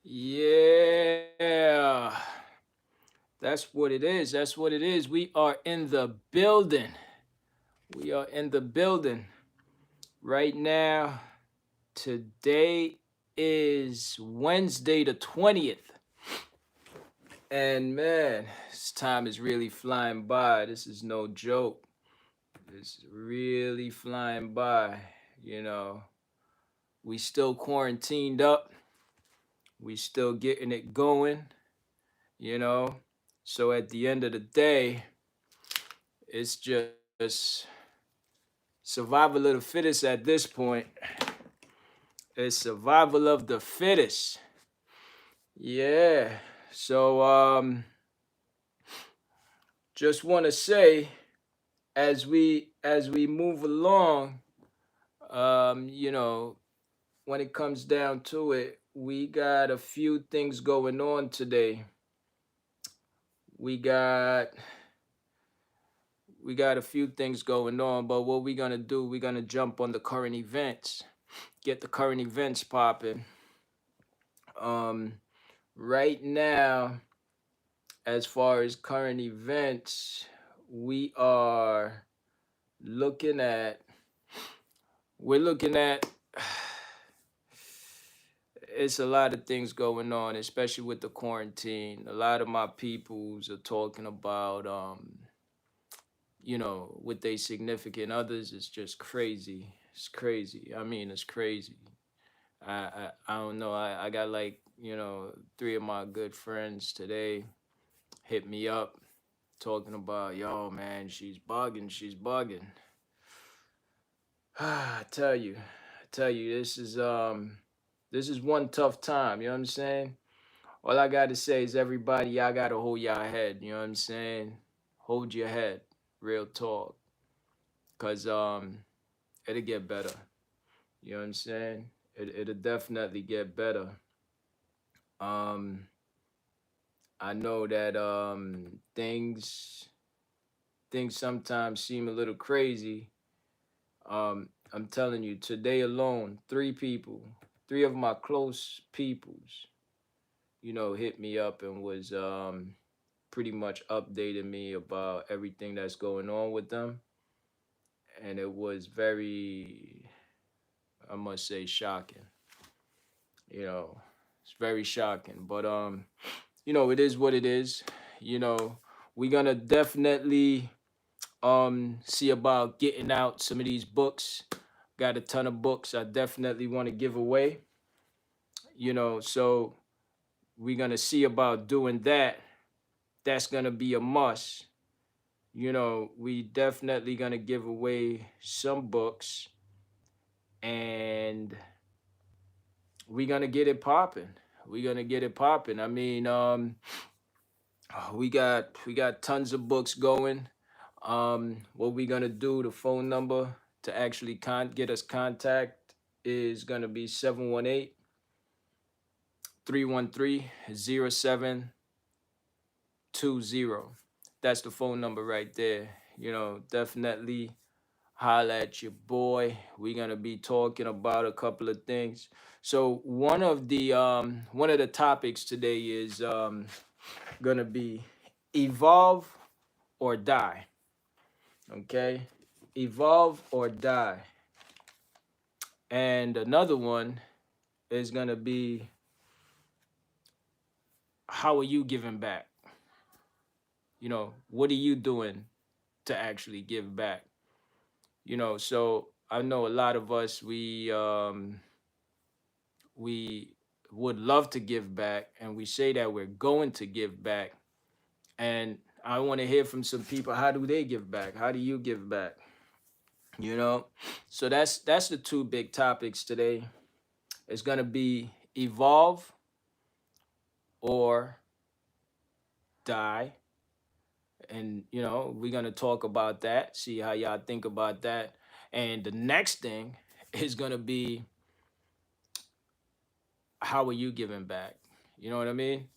Yeah, that's what it is. That's what it is. We are in the building. We are in the building right now. Today is Wednesday the 20th. And man, this time is really flying by. This is no joke. It's really flying by. You know, we still quarantined up. We still getting it going, you know. So at the end of the day, it's just survival of the fittest at this point. It's survival of the fittest. Yeah. So just want to say as we move along, you know, when it comes down to it, we got a few things going on today. We got we got a few things going on, but what we're gonna do, we're gonna jump on the current events, get the current events popping. Um, right now, as far as current events, we are looking at we're looking at it's a lot of things going on, especially with the quarantine. A lot of my peoples are talking about with their significant others. It's just crazy. It's crazy. I mean, it's crazy. I don't know. I got like, three of my good friends today hit me up talking about, yo, man, she's bugging. I tell you, this is one tough time, you know what I'm saying? All I gotta say is everybody, y'all gotta hold y'all head, you know what I'm saying? Hold your head, real talk. Cause it'll get better. You know what I'm saying? It'll definitely get better. Um I know that things sometimes seem a little crazy. I'm telling you, today alone, three of my close peoples, hit me up and was pretty much updating me about everything that's going on with them. And it was very, I must say, shocking. You know, it's very shocking. But it is what it is. You know, we're gonna definitely see about getting out some of these books. Got a ton of books I definitely want to give away. So we're gonna see about doing that. That's gonna be a must. We definitely gonna give away some books, and we're gonna get it popping. We're gonna get it popping. I mean, we got tons of books going. What we gonna do? The phone number to actually get us contact is gonna be 718-313-0720. That's the phone number right there. Definitely holla at your boy. We're gonna be talking about a couple of things. So one of the topics today is gonna be evolve or die. Okay, evolve or die. And another one is gonna be, how are you giving back? What are you doing to actually give back? So I know a lot of us, we would love to give back, and we say that we're going to give back. And I want to hear from some people, how do they give back? How do you give back? you know so that's the two big topics today. It's going to be evolve or die. And we're going to talk about that, see how y'all think about that. And the next thing is going to be, how are you giving back? You know what I mean?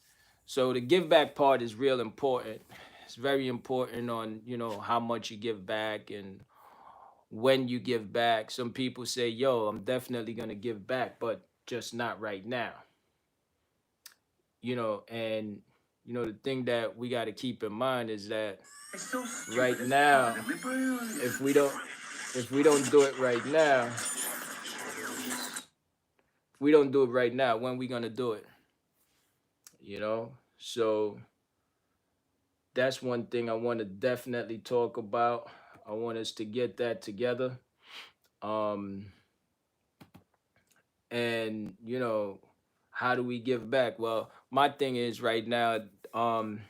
So the give back part is real important. It's very important on, how much you give back and when you give back. Some people say, yo, I'm definitely going to give back, but just not right now. And the thing that we got to keep in mind is that right now, if we don't if we don't do it right now, if we don't do it right now, when we gonna do it? So that's one thing I want to definitely talk about. I want us to get that together. Um, and how do we give back? Well, my thing is right now, um,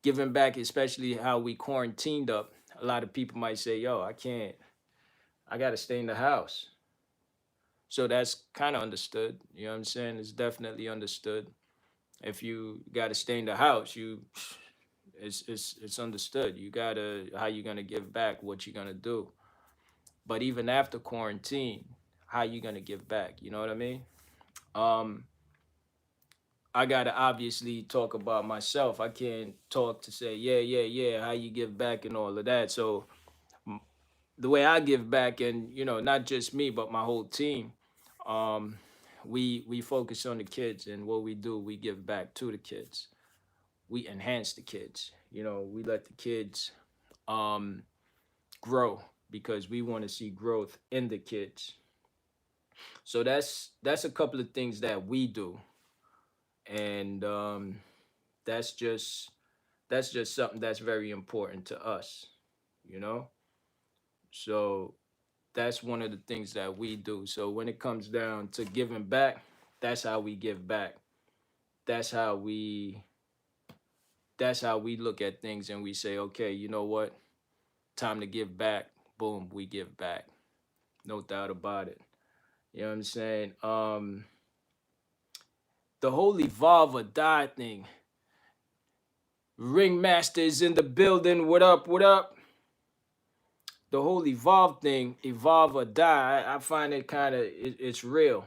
giving back, especially how we quarantined up. A lot of people might say, "Yo, I can't. I gotta stay in the house." So that's kind of understood. You know what I'm saying? It's definitely understood. If you gotta stay in the house, it's understood. You gotta how you gonna give back, what you gonna do. But even after quarantine, how you gonna give back? You know what I mean? Um, I gotta obviously talk about myself. I can't talk to say, yeah, yeah, yeah, how you give back and all of that. So the way I give back, and not just me, but my whole team, um, we focus on the kids, and what we do, we give back to the kids. We enhance the kids. We let the kids um, grow because we want to see growth in the kids. So that's a couple of things that we do, and that's just that's just something that's very important to us. You know, so that's one of the things that we do. So when it comes down to giving back, that's how we give back. That's how we that's how we look at things and we say, okay, you know what? Time to give back. Boom, we give back. No doubt about it. You know what I'm saying? The whole evolve or die thing. Ringmaster is in the building. What up? What up? The whole evolve thing, evolve or die. I find it kind of it's real.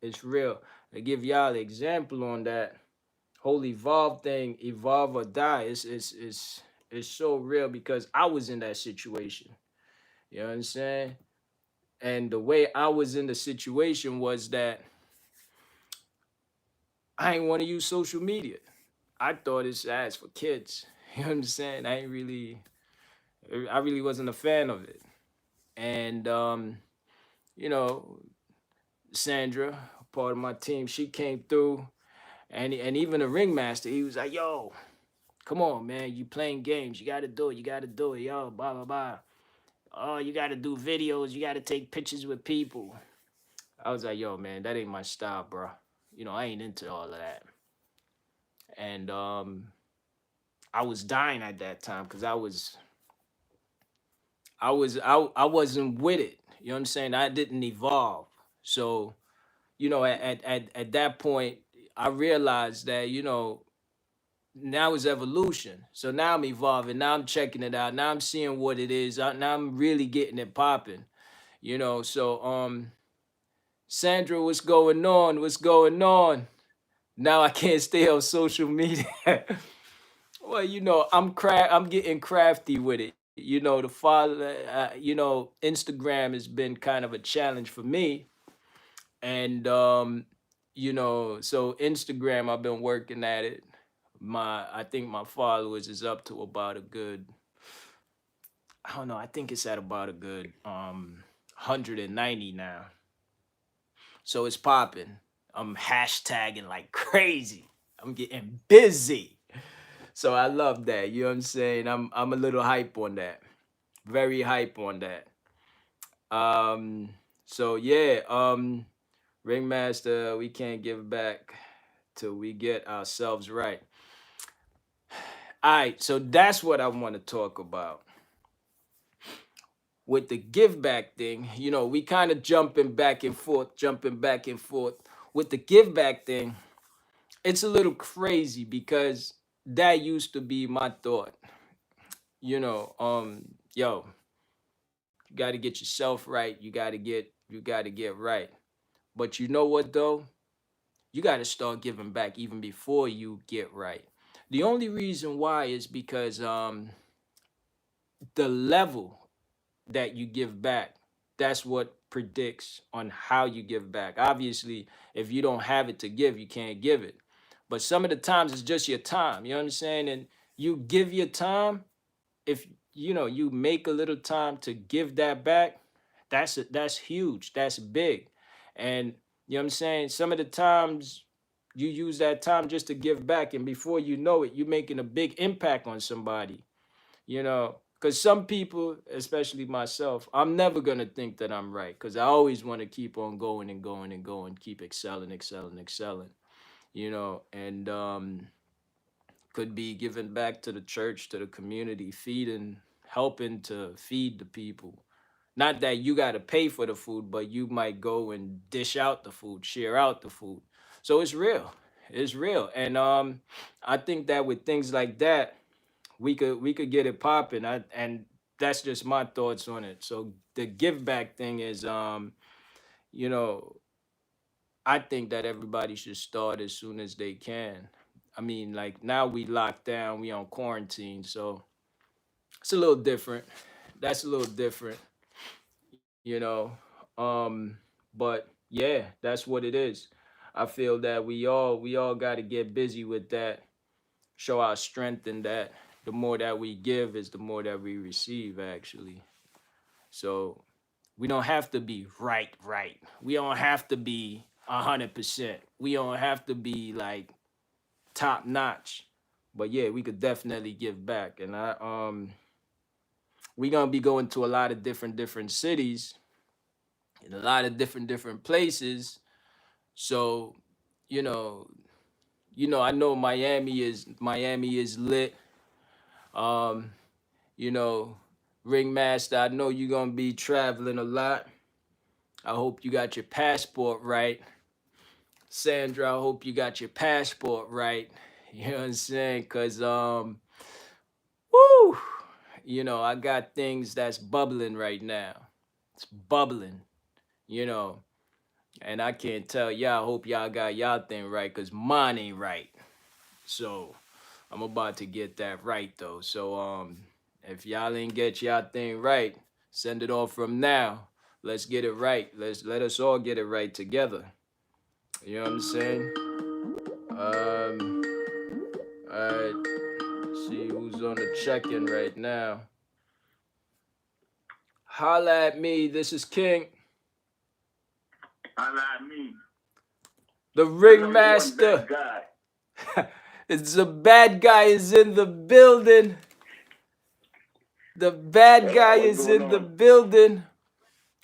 It's real. To give y'all an example on that whole evolve thing, evolve or die. It's so real because I was in that situation. You know what I'm saying? And the way I was in the situation was that I ain't want to use social media. I thought it's ass for kids. You know what I'm saying? I really wasn't a fan of it. And you know, Sandra, part of my team, she came through, and even the ringmaster, he was like, "Yo, come on, man, you playing games? You got to do it. You got to do it, yo." Blah blah blah. Oh, you got to do videos. You got to take pictures with people. I was like, "Yo, man, that ain't my style, bro. I ain't into all of that." And I was dying at that time because I wasn't with it. You know what I'm saying? I didn't evolve. So, at that point, I realized that, now it's evolution. So now I'm evolving. Now I'm checking it out. Now I'm seeing what it is. Now I'm really getting it popping. So Sandra, what's going on? What's going on? Now I can't stay on social media. Well, I'm getting crafty with it. The father, Instagram has been kind of a challenge for me, and so Instagram, I've been working at it. I think my followers is up to about a good, I don't know, I think it's at about a good 190 now. So it's popping. I'm hashtagging like crazy. I'm getting busy. So I love that. You know what I'm saying? I'm a little hype on that. Very hype on that. Um so yeah, Ringmaster, we can't give back till we get ourselves right. All right, so that's what I want to talk about. With the give back thing, we kind of jumping back and forth, jumping back and forth. With the give back thing, it's a little crazy because that used to be my thought. Yo, you got to get yourself right. You got to get right. But you know what though? You got to start giving back even before you get right. The only reason why is because the level that you give back, that's what predicts on how you give back. Obviously, if you don't have it to give, you can't give it. But some of the times it's just your time. You know what I'm saying? And you give your time. If you make a little time to give that back, that's huge. That's big. And you know what I'm saying? Some of the times you use that time just to give back, and before you know it, you're making a big impact on somebody. Because some people, especially myself, I'm never gonna think that I'm right, because I always want to keep on going and going and going, keep excelling, excelling, excelling. And could be giving back to the church, to the community, feeding, helping to feed the people. Not that you got to pay for the food, but you might go and dish out the food, share out the food. So it's real. It's real. And I think that with things like that, we could get it popping. And that's just my thoughts on it. So the give back thing is you know, I think that everybody should start as soon as they can. I mean, like now we locked down, we on quarantine, so it's a little different. That's a little different, you know. But yeah, that's what it is. I feel that we all got to get busy with that, show our strength in that. The more that we give is the more that we receive, actually. So we don't have to be right, right. We don't have to be 100%. We don't have to be like top notch. But yeah, we could definitely give back. And we gonna be going to a lot of different cities in a lot of different places. So, you know, I know Miami is lit. Um, you know, Ringmaster, I know you're gonna be traveling a lot. I hope you got your passport right. Sandra, I hope you got your passport right. You know what I'm saying? Cause woo, I got things that's bubbling right now. It's bubbling, you know. And I can't tell y'all. I hope y'all got y'all thing right, cause mine ain't right. So I'm about to get that right though. So if y'all ain't get y'all thing right, send it off from now. Let's get it right. Let us all get it right together. You know what I'm saying? Um, all right. See who's on the check-in right now. Holla at me. This is King. Holla at me. The The number one bad ringmaster. guy. It's a bad guy is in the building. The bad guy What's is going in the on? building.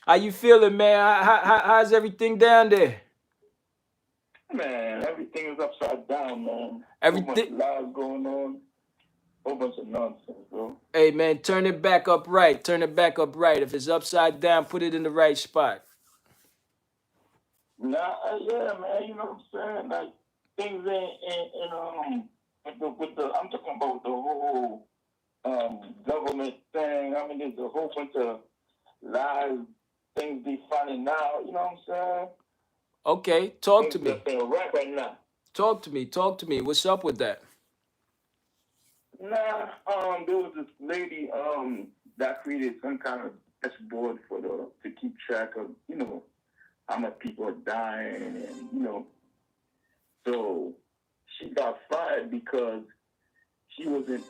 How you feeling, man? How's everything down there? Man, everything is upside down, man. Too much Everything. lies going on. Whole bunch of nonsense, bro. Hey, man, turn it back up right. Turn it back up right. If it's upside down, put it in the right spot. Nah, yeah, man. You know what I'm saying? Like things in I'm talking about the whole government thing. I mean, there's a whole bunch of lies, things be finding out. You know what I'm saying? Okay, talk to Things me. just ain't right now. Talk to me. Talk to me. What's up with that? Nah, there was this lady that created some kind of dashboard for the to keep track of how much people are dying and so she got fired because she wasn't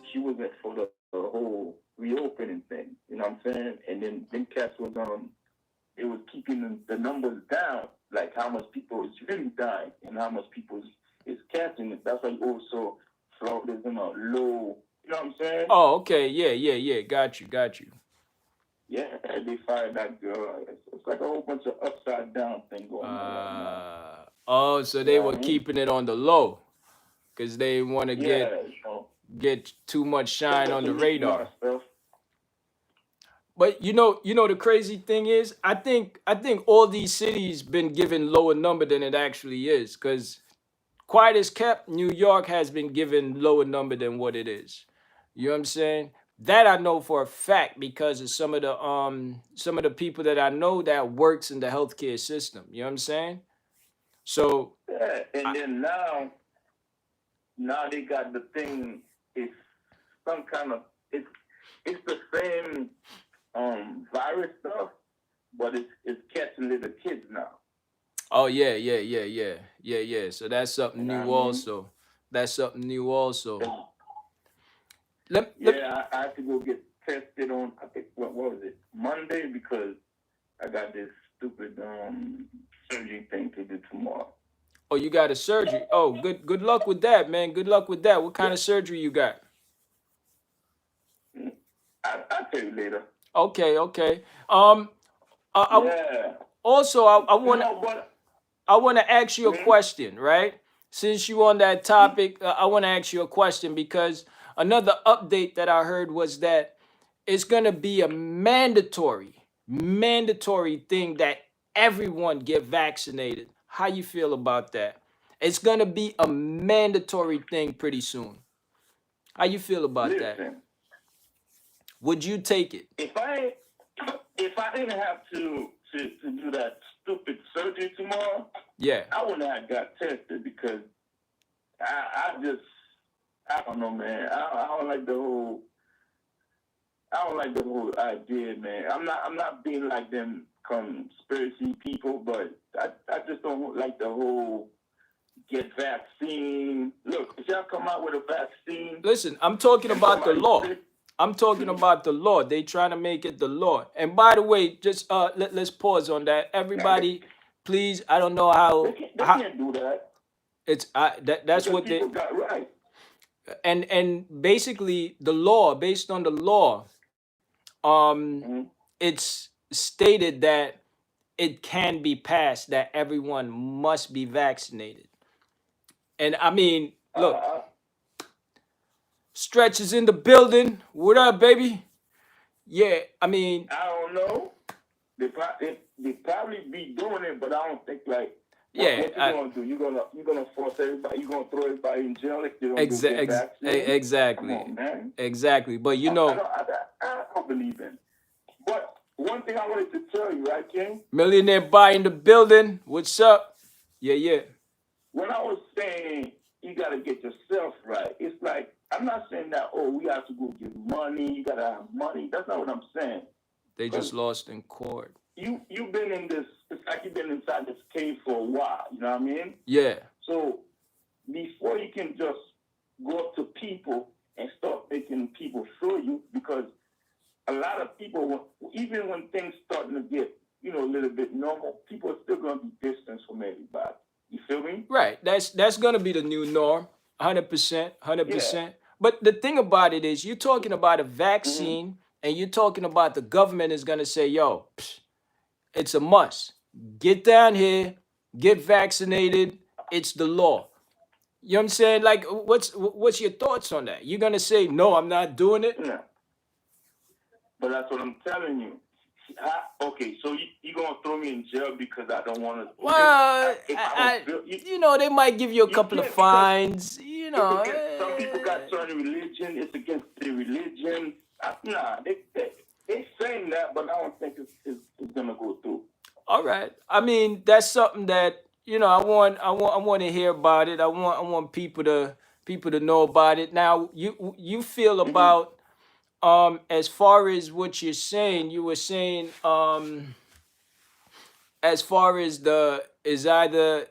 for the whole reopening thing. You know what I'm saying? And then cats was it was keeping the numbers down, like how much people is really dying and how much people is catching it. That's why you also Florida's in a low. You know what I'm saying? Oh, okay. Yeah, yeah, yeah. Got you. Got you. Yeah, they fired that girl. It's like a whole bunch of upside down thing going on right now. Oh, so You they know were what I mean? keeping it on the low because they want to get Yeah, get too much just shine like on some the Mickey radar. Mouse stuff. But the crazy thing is, I think all these cities been given lower number than it actually is. Cause quiet as kept, New York has been given lower number than what it is. You know what I'm saying? That I know for a fact because of some of the people that I know that works in the healthcare system. You know what I'm saying? So Yeah, and I, then now they got the thing. It's some kind of it's the same virus stuff, but it's catching little kids now. oh yeah, yeah, yeah, yeah, yeah, yeah. So that's You something know new what I mean? also. That's something new also. Oh, Let yeah, I have to go get tested on. I think what was it, Monday, because I got this stupid surgery thing to do tomorrow. Oh, you got a surgery. Oh, good luck with that, man. Good luck with that. What kind of surgery you got? Mm, I'll tell you later. Okay, okay. Um, I Yeah. also I want No, but I want to ask you a mm, question, right? Since you on that mm, topic, I want to ask you a question because another update that I heard was that it's gonna be a mandatory thing that everyone get vaccinated. How you feel about that? It's gonna be a mandatory thing pretty soon. How you feel about that? listen, Would you take it? if I didn't have to do that stupid surgery tomorrow, Yeah. I wouldn't have got tested because I just I don't know, man. I don't like the whole I don't like the whole idea, man. I'm not being like them conspiracy people, but I just don't like the whole get vaccine. Look, if y'all come out with a vaccine Listen, I'm talking and about the somebody law. sick, I'm talking about the law. They trying to make it the law. And by the way, just let's pause on that. now Everybody, please. I don't know they how can't do that it's that's because what they people got right. and basically the law, based on the law, Mm-hmm. it's stated that it can be passed that everyone must be vaccinated. And I mean, look, Uh, Stretch is in the building. What up, baby? Yeah, I mean, I don't know. They probably be doing it, but I don't think like yeah, what you gonna do? You gonna force everybody? You gonna throw everybody in jail if they don't go exa- get ex- vaccinated? Come exactly, on, man. exactly. But you I know, don't I, I don't believe in. But one thing I wanted to tell you, right, King? millionaire buy in the building. What's up? Yeah, yeah, When I was saying you gotta get yourself right, it's like I'm not saying that we have to go get money. You gotta have money. That's not what I'm saying. they Because just lost in court. you've been in this. It's like you've been inside this cave for a while. You know what I mean? Yeah, So before you can just go up to people and start making people feel you, because a lot of people, even when things starting to get, a little bit normal, people are still going to be distant from everybody. You feel me? right. That's gonna be the new norm. 100%, hundred Yeah. percent. But the thing about it is, you're talking about a Mm-hmm. vaccine, and you're talking about the government is gonna say, "Yo, psh, it's a must. Get down here, get vaccinated. It's the law." You know what I'm saying? Like, what's your thoughts on that? You're gonna say, "No, I'm not doing it." Yeah. But that's what I'm telling you. Okay, so you going to throw me in jail because I don't want to do this? Well, If I don't feel you know, they might give you a you couple of can't because fines. You it's know, against some people got certain religion. It's against the religion. Nah, they saying that, but I don't think it's gonna go through. all right. I mean, that's something that I want to hear about it. I want people to know about it. Now, you feel Mm-hmm. about as far as what you're saying. You were saying as far as the is either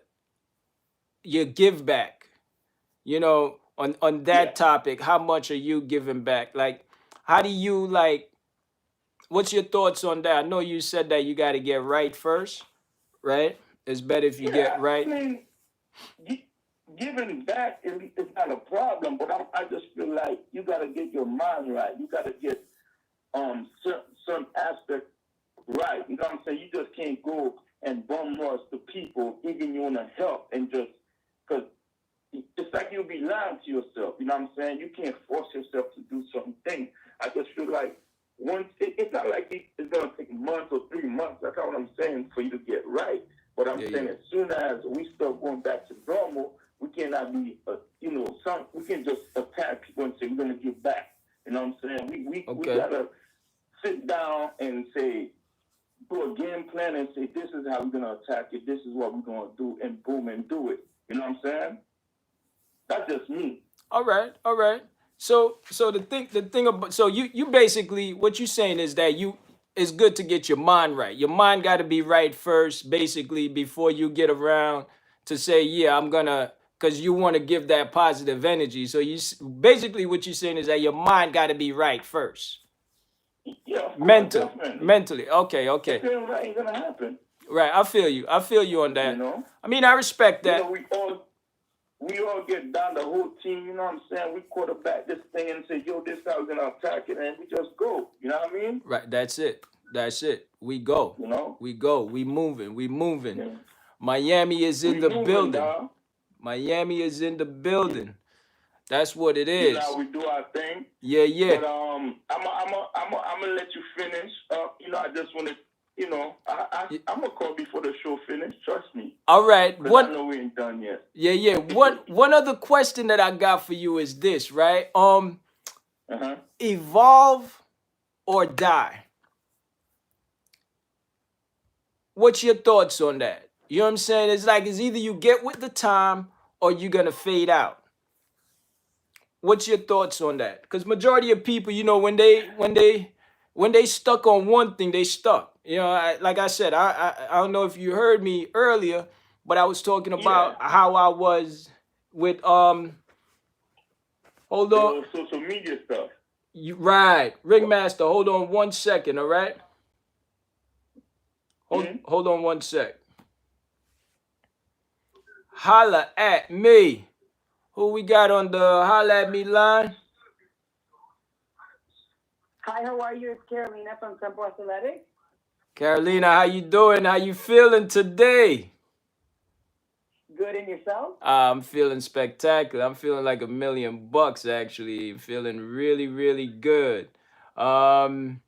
your give back. On Yeah. that topic, how much are you giving back? Like, how do you like? What's your thoughts on that? I know you said that you got to get right first, right? It's better if you get Yeah. I right. mean, giving back is not a problem, but I just feel like you got to get your mind right. You got to get some aspect right. You know what I'm saying? You just can't go and bombard the people, even you want to help, and just because it's like you'll be lying to yourself. You know what I'm saying? You can't force yourself to do something. I just feel like once it's not like it's gonna take months or 3 months. That's not what I'm saying for you to get right. But I'm Yeah, saying yeah. as soon as we start going back to normal, we cannot be, we can just attack people and say we're gonna give back. You know what I'm saying? We Okay. gotta sit down and say, do a game plan and say, this is how we're going to attack it. This is what we're going to do, and boom, and do it. You know what I'm saying? That's just me. All right. All right. So the thing about so you basically what you're saying is that you it's good to get your mind right. Your mind got to be right first, basically, before you get around to say, yeah, I'm gonna because you want to give that positive energy. So basically what you're saying is that your mind got to be right first. Yeah, of course, Mental, definitely. mentally. Okay, If okay. it ain't gonna happen, Right. I feel you. I feel you on you that. know. I mean, I respect You know, that. we all get down the whole team, you know what I'm saying? We quarterback this thing and say, yo, this guy was gonna attack it, and we just go. You know what I mean? Right. That's it. That's it. We go. You know? We go. We moving. We moving. Yeah. Miami is in We the moving, building. dog. Miami is in the building. That's what it You know, is. we do our thing. Yeah, yeah. But I'm gonna let you finish. You know, I just want to, you know, I'm gonna call before the show finish. Trust me, All right. because I know we ain't done yet. Yeah, yeah. One other question that I got for you is this, right? Evolve or die. What's your thoughts on that? You know what I'm saying? It's like it's either you get with the time or you're gonna fade out. What's your thoughts on that? Because majority of people, you know, when they stuck on one thing, they stuck. You know, like I said, I don't know if you heard me earlier, but I was talking about how I was with hold on. Social media stuff. Right, Ringmaster. Hold on 1 second. All right. Hold on 1 sec. Holla at me. Who we got on the holla at me line? Hi, how are you? It's Carolina from Temple Athletic. Carolina, how you doing? How you feeling today? Good, and yourself? I'm feeling spectacular. I'm feeling like $1,000,000 actually. Feeling really, really good. Happy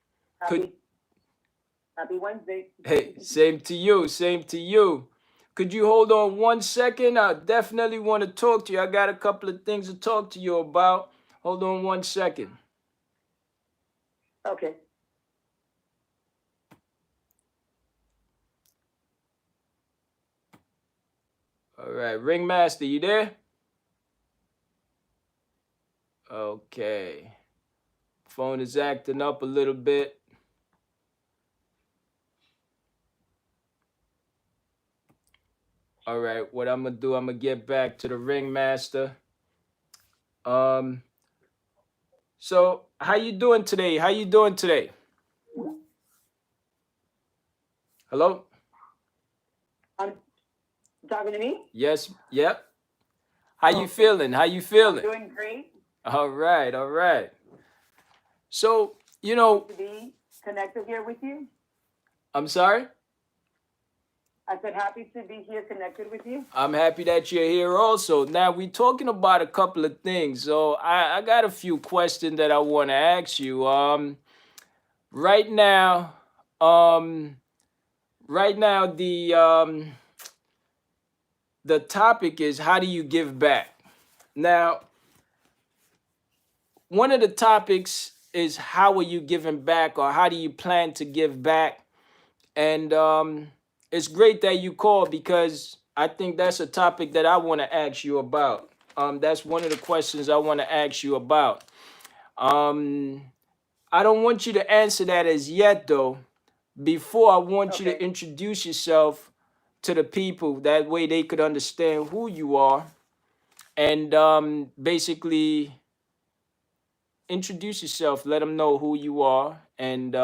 Wednesday. Hey, same to you. Same to you. Could you hold on 1 second? I definitely want to talk to you. I got a couple of things to talk to you about. Hold on 1 second. Okay. All right, Ringmaster, you there? Okay. Phone is acting up a little bit. All right, what I'm gonna do, I'm gonna get back to the Ringmaster. So how you doing today? How you doing today? Hello? Talking to me? Yes, yep. How you feeling? How you feeling? I'm doing great. All right, all right. So, you know, to be connected here with you. I'm sorry? I said happy to be here connected with you. I'm happy that you're here also. Now, we're talking about a couple of things. So I got a few questions that I want to ask you. Right now, the topic is how do you give back? Now, one of the topics is how are you giving back or how do you plan to give back? And it's great that you called because I think that's a topic that I want to ask you about. That's one of the questions I want to ask you about. I don't want you to answer that as yet, though. Before, I want you to introduce yourself to the people. That way they could understand who you are. And basically introduce yourself. Let them know who you are. And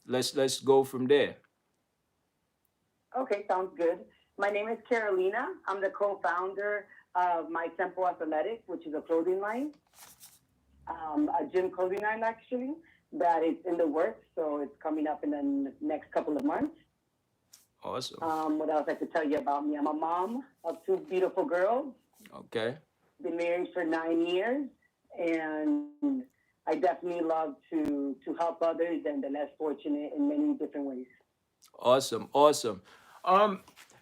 let's go from there. Okay, sounds good. My name is Carolina. I'm the co-founder of My Temple Athletic, which is a clothing line, a gym clothing line actually, that is in the works. So it's coming up in the next couple of months. Awesome. What else I could tell you about me? I'm a mom of two beautiful girls. Okay. Been married for 9 years, and I definitely love to help others and the less fortunate in many different ways. Awesome, awesome.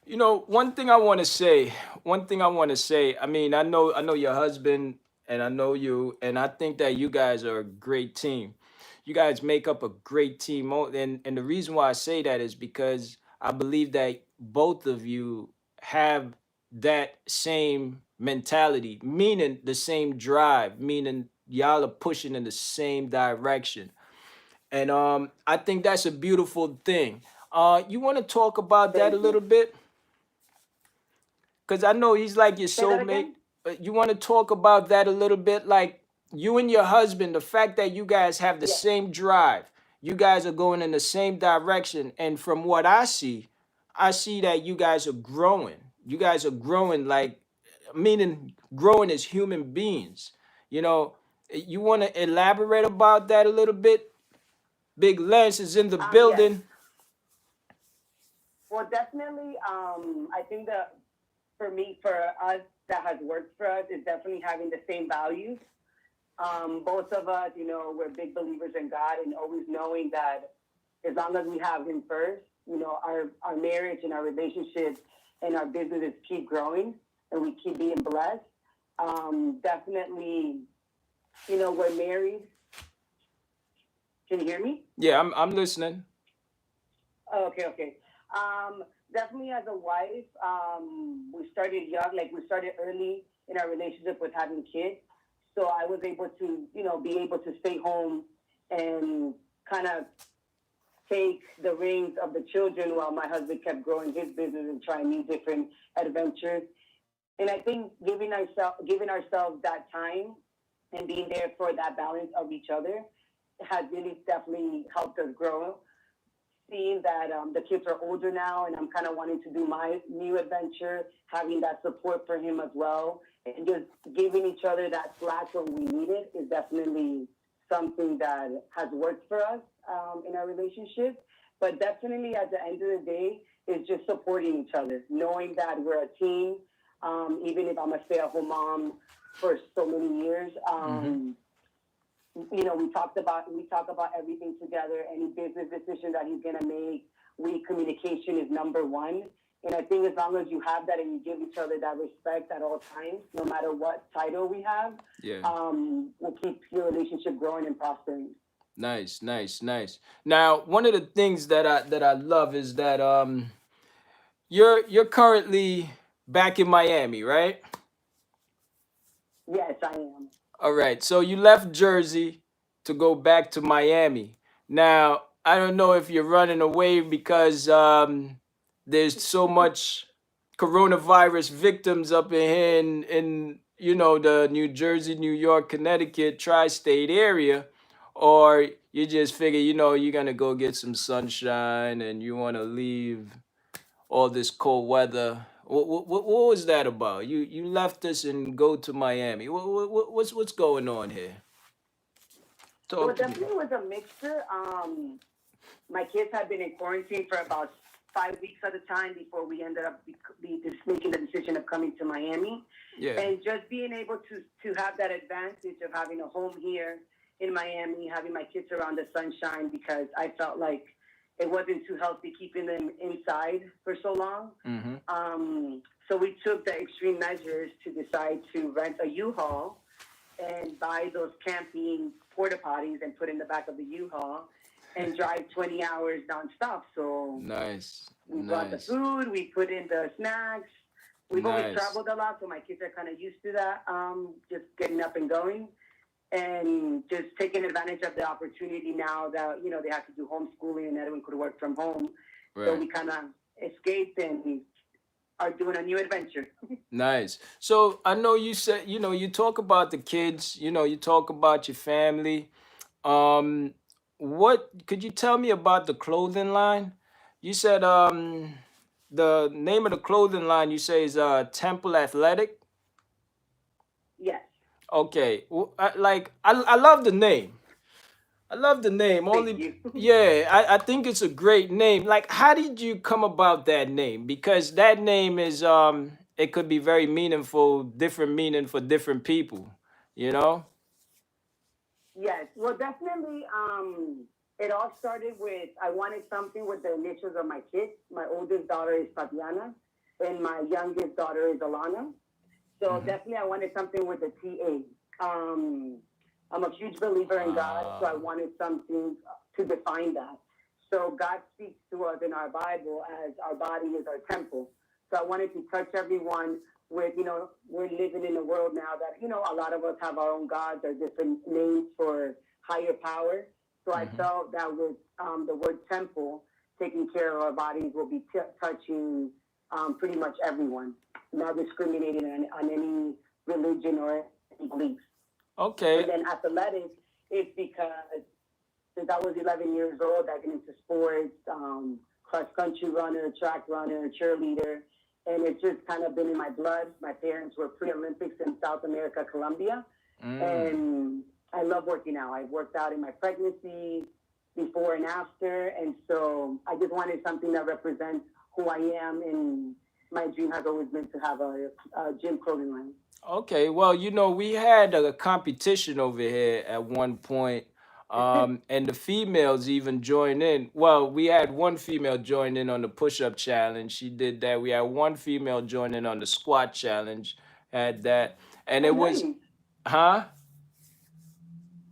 You know, one thing I want to say, I mean, I know your husband and I know you, and I think that you guys are a great team. You guys make up a great team. And the reason why I say that is because I believe that both of you have that same mentality, meaning the same drive, meaning y'all are pushing in the same direction. And I think that's a beautiful thing. You want to talk about that a little bit? Because I know he's like your Say that soulmate. again. You want to talk about that a little bit, like you and your husband, the fact that you guys have the Yes. same drive, you guys are going in the same direction, and from what I see that you guys are growing. You guys are growing, like meaning growing as human beings. You know, you want to elaborate about that a little bit? Big Lance is in the Yes. building. Well, definitely. I think that for us, that has worked for us is definitely having the same values. Both of us, we're big believers in God and always knowing that as long as we have Him first, our marriage and our relationships and our businesses keep growing and we keep being blessed. Definitely, we're married. Can you hear me? Yeah, I'm listening. Oh, okay, okay. Definitely as a wife, we started young, like we started early in our relationship with having kids. So I was able to, be able to stay home and kind of take the reins of the children while my husband kept growing his business and trying new different adventures. And I think giving ourselves that time and being there for that balance of each other has really definitely helped us grow, seeing that the kids are older now and I'm kind of wanting to do my new adventure, having that support for him as well, and just giving each other that slack when we need it is definitely something that has worked for us in our relationship. But definitely at the end of the day, is just supporting each other, knowing that we're a team. Even if I'm a stay-at-home mom for so many years, Mm-hmm. we talk about everything together. Any business decision that he's gonna make, we communication is number one. And I think as long as you have that and you give each other that respect at all times, no matter what title we have, Yeah. will keep your relationship growing and prospering. Nice, nice, nice. Now, one of the things that I love is that you're currently back in Miami, right? Yes, I am. All right. So you left Jersey to go back to Miami. Now, I don't know if you're running away because there's so much coronavirus victims up in here in the New Jersey, New York, Connecticut, tri-state area, or you just figure you're gonna go get some sunshine and you want to leave all this cold weather. What was that about? You left us and go to Miami. What's going on here? Well, Talk to me. definitely was a mixture. My kids had been in quarantine for about 5 weeks at a time before we ended up just making the decision of coming to Miami, Yeah. and just being able to have that advantage of having a home here in Miami, having my kids around the sunshine because I felt like it wasn't too healthy keeping them inside for so long. Mm-hmm. So we took the extreme measures to decide to rent a U-Haul and buy those camping porta potties and put in the back of the U-Haul and drive 20 hours nonstop. So Nice, we brought the nice, food, we put in the snacks. We've always nice. traveled a lot, so my kids are kind of used to that, just getting up and going and just taking advantage of the opportunity now that, they have to do homeschooling and everyone could work from home. So Right. we kind of escaped and are doing a new adventure. Nice. So I know you said, you talk about the kids, you talk about your family. Um, what could you tell me about the clothing line? You said the name of the clothing line you say is Temple Athletic. Yes. Okay. I love the name. I love the name. Thank Only you. yeah, I think it's a great name. Like, how did you come about that name? Because that name is it could be very meaningful, different meaning for different people, you know? Yes. Well, definitely. It all started with I wanted something with the initials of my kids. My oldest daughter is Tatiana, and my youngest daughter is Alana. So Mm-hmm. definitely, I wanted something with a TA. I'm a huge believer in God, so I Ah. wanted something to define that. So God speaks to us in our Bible as our body is our temple. So I wanted to touch everyone with, we're living in a world now that, a lot of us have our own gods or different names for higher power. So I Mm-hmm. felt that with the word temple, taking care of our bodies will be touching pretty much everyone, not discriminating on any religion or any beliefs. And Okay. then athletics is because since I was 11 years old, I've been into sports, cross country runner, track runner, cheerleader, and it's just kind of been in my blood. My parents were pre-Olympics in South America, Colombia, Mm. and I love working out. I've worked out in my pregnancy, before and after, and so I just wanted something that represents who I am. And my dream has always been to have a gym clothing line. Okay, well, we had a competition over here at one point, and the females even joined in. Well, we had one female join in on the push-up challenge. She did that. We had one female join in on the squat challenge. Had that, and Oh, it was, nice. huh?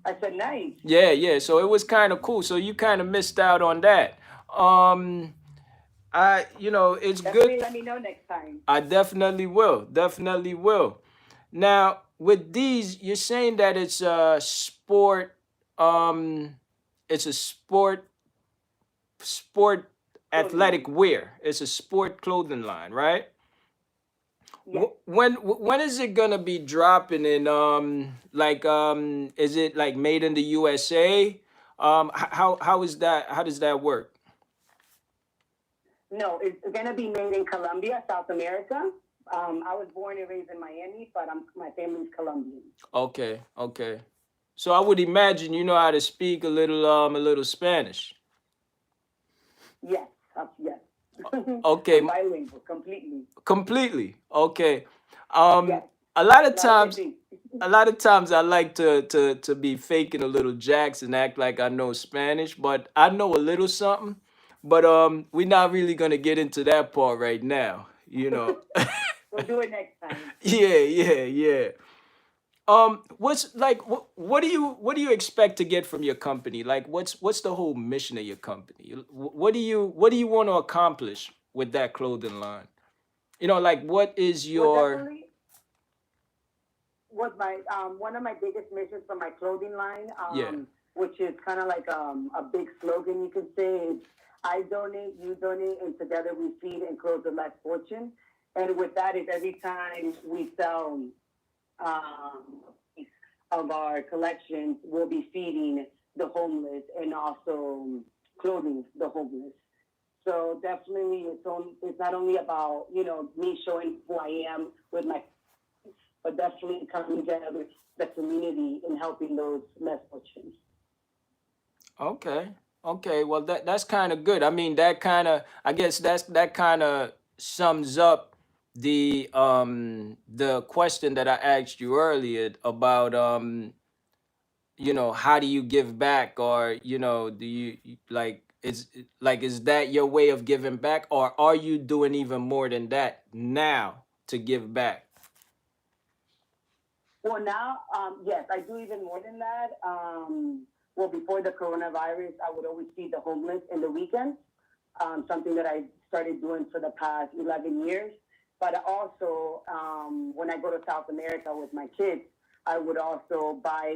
I said nice. Yeah, yeah. So it was kind of cool. So you kind of missed out on that. Um, it's good. Definitely let me know next time. I definitely will. Definitely will. Now, with these, you're saying that it's a sport, um, it's a sport Clothing athletic line. wear. It's a sport clothing line, right? Yes. When is it gonna be dropping in like is it like made in the USA? How is that? How does that work? No, it's going to be made in Colombia, South America. I was born and raised in Miami, but my family's Colombian. Okay, okay. So I would imagine you know how to speak a little Spanish. Yes, yes. Okay, I'm bilingual completely. completely. Okay. Yes, A lot of not as you times, think. I like to be faking a little jacks and act like I know Spanish, but I know a little something. But we're not really gonna get into that part right now. We'll do it next time. Yeah, yeah, yeah. What's like what do you expect to get from your company? Like what's the whole mission of your company? What do you want to accomplish with that clothing line? Like what is Well, your definitely was my one of my biggest missions for my clothing line, yeah. which is kind of like a big slogan you could say. It's I donate, you donate, and together we feed and clothe the less fortune. And with that is every time we sell piece of our collections, we'll be feeding the homeless and also clothing the homeless. So definitely, it's not only about me showing who I am with my, but definitely coming together with the community and helping those less fortunate. Okay. Okay. Well, that's kind of good. I mean, that kind of I guess that kind of sums up the question that I asked you earlier about how do you give back, or do like is that your way of giving back, or are you doing even more than that now to give back? Well, now, yes, I do even more than that. Well, before the coronavirus, I would always feed the homeless in the weekends, something that I started doing for the past 11 years. But also, when I go to South America with my kids, I would also buy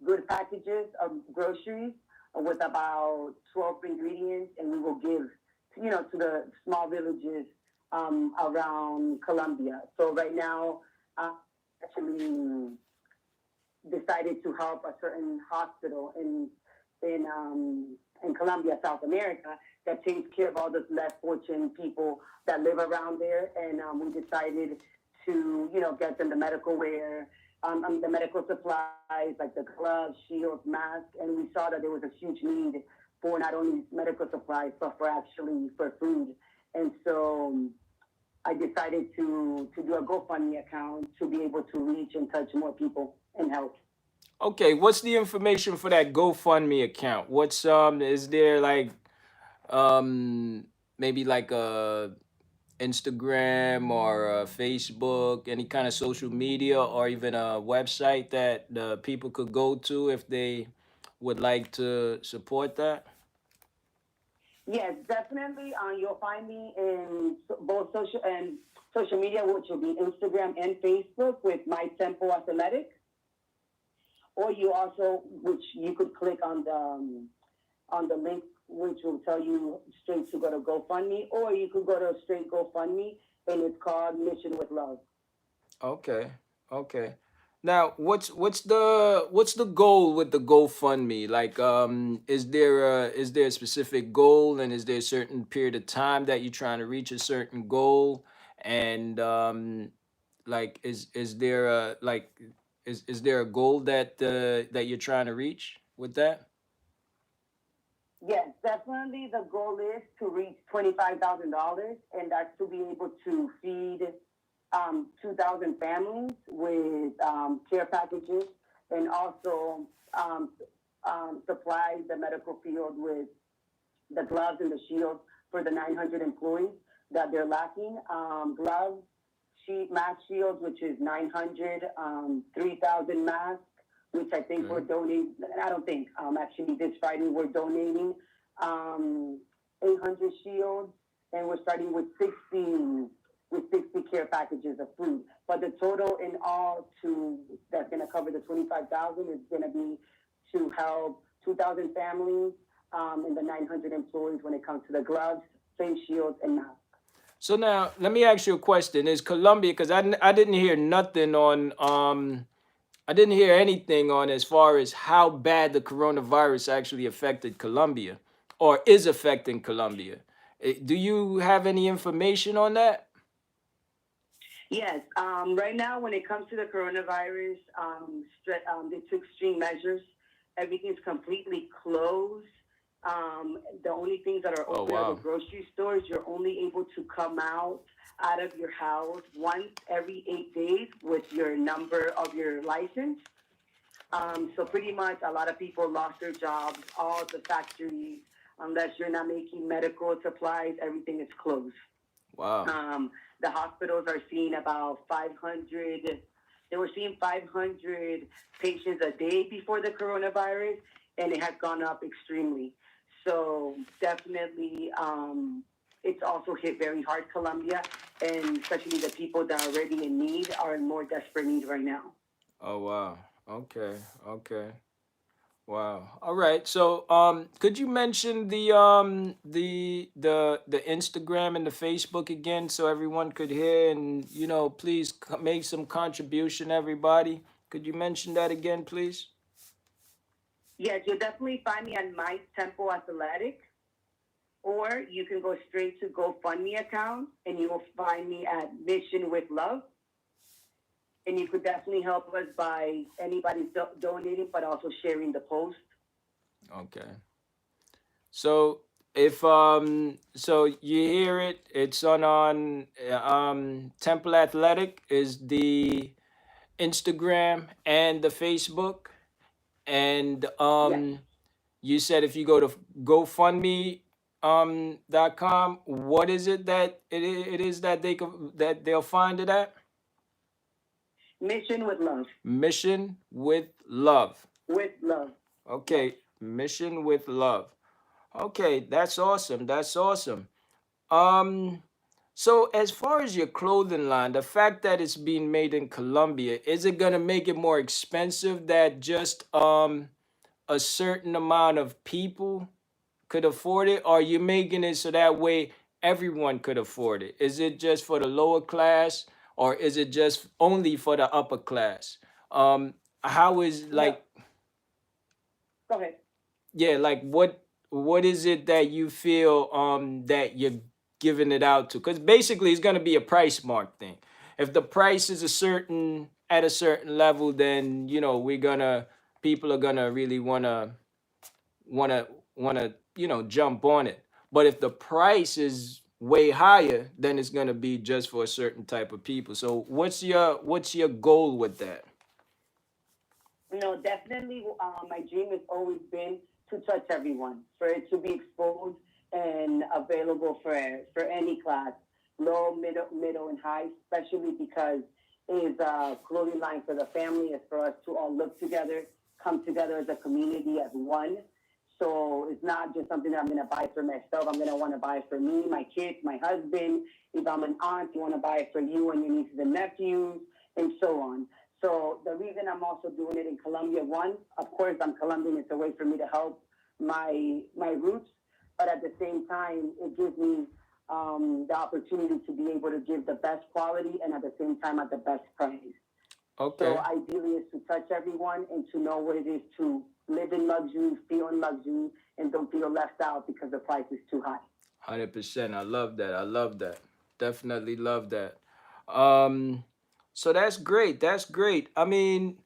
good packages of groceries with about 12 ingredients, and we will give, to the small villages around Colombia. So right now, actually decided to help a certain hospital in Colombia, South America, that takes care of all the less fortunate people that live around there. And we decided to, get them the medical wear, the medical supplies like the gloves, shields, masks, and we saw that there was a huge need for not only medical supplies but for food. And so I decided to do a GoFundMe account to be able to reach and touch more people and help. Okay, what's the information for that GoFundMe account? What's is there like um maybe like a Instagram or Facebook, any kind of social media, or even a website that the people could go to if they would like to support that? Yes, definitely. You'll find me in both social media, which will be Instagram and Facebook with My Tempo Athletic, or you also, which you could click on the link which will tell you straight to go to GoFundMe, or you could go to straight GoFundMe, and it's called Mission with Love. Okay. Okay. Now, what's the goal with the GoFundMe? Like, is there a specific goal, and is there a certain period of time that you're trying to reach a certain goal? And like, is there a goal that you're trying to reach with that? Yes, definitely. The goal is to reach $25,000, and that's to be able to feed 2,000 families with care packages, and also um, supply the medical field with the gloves and the shields for the 900 employees that they're lacking. Gloves, mask shields, which is 900, 3,000 masks, which I think we're Okay. donating. I don't think, actually, this Friday we're donating 800 shields, and we're starting with 60 care packages of food. But the total in all to that's going to cover the 25,000 is going to be to help 2,000 families and the 900 employees when it comes to the gloves, face shields, and masks. So now, let me ask you a question. Is Colombia, because I didn't hear nothing on I didn't hear anything on as far as how bad the coronavirus actually affected Colombia or is affecting Colombia. Do you have any information on that? Yes, right now, when it comes to the coronavirus, they took extreme measures. Everything's completely closed. The only things that are Oh open are the wow. grocery stores. You're only able to come out of your house once every 8 days with your number of your license. So pretty much a lot of people lost their jobs. All the factories, unless you're not making medical supplies, everything is closed. Wow. The hospitals are seeing about 500. They were seeing 500 patients a day before the coronavirus, and it has gone up extremely. So definitely, it's also hit very hard Colombia, and especially the people that are already in need are in more desperate need right now. Oh wow. Okay. Okay. Wow. All right. So, could you mention the Instagram and the Facebook again, so everyone could hear, and please make some contribution, everybody. Could you mention that again, please? Yes, you'll definitely find me on My Tempo Athletic, or you can go straight to GoFundMe account, and you will find me at Mission with Love. And you could definitely help us by anybody donating, but also sharing the post. Okay. So so you hear it. It's on Temple Athletic is the Instagram and the Facebook, and Yes, you said if you go to GoFundMe .com, what is it that it is that they'll find it at? Mission with Love. Mission with Love. With love. Yes. Okay, Mission with Love. Okay, that's awesome. That's awesome. Um, so as far as your clothing line, the fact that it's being made in Colombia, is it gonna make it more expensive that just a certain amount of people could afford it, or are you making it so that way everyone could afford it? Is it just for the lower class, or is it just only for the upper class? Um, how is No. like Go ahead. yeah, like what is it that you feel that you're giving it out to? Because basically it's gonna be a price mark thing. If the price is at a certain level, then we're gonna people are gonna really wanna jump on it. But if the price is way higher, then it's gonna be just for a certain type of people. So what's your goal with that? No, definitely. My dream has always been to touch everyone, for it to be exposed and available for any class, low, middle, and high. Especially because it is a clothing line for the family. It's for us to all look together, come together as a community, as one. So it's not just something that I'm going to buy for myself. I'm going to want to buy for me, my kids, my husband. If I'm an aunt, you want to buy it for you and your nieces and nephews, and so on. So the reason I'm also doing it in Colombia, one, of course, I'm Colombian. It's a way for me to help my roots. but at the same time, it gives me the opportunity to be able to give the best quality and at the same time at the best price. So Okay. ideally is to touch everyone and to know what it is to live in luxury, feel in luxury, and don't feel left out because the price is too high. 100%. I love that. I love that. Definitely love that. Um, so that's great. That's great. I mean,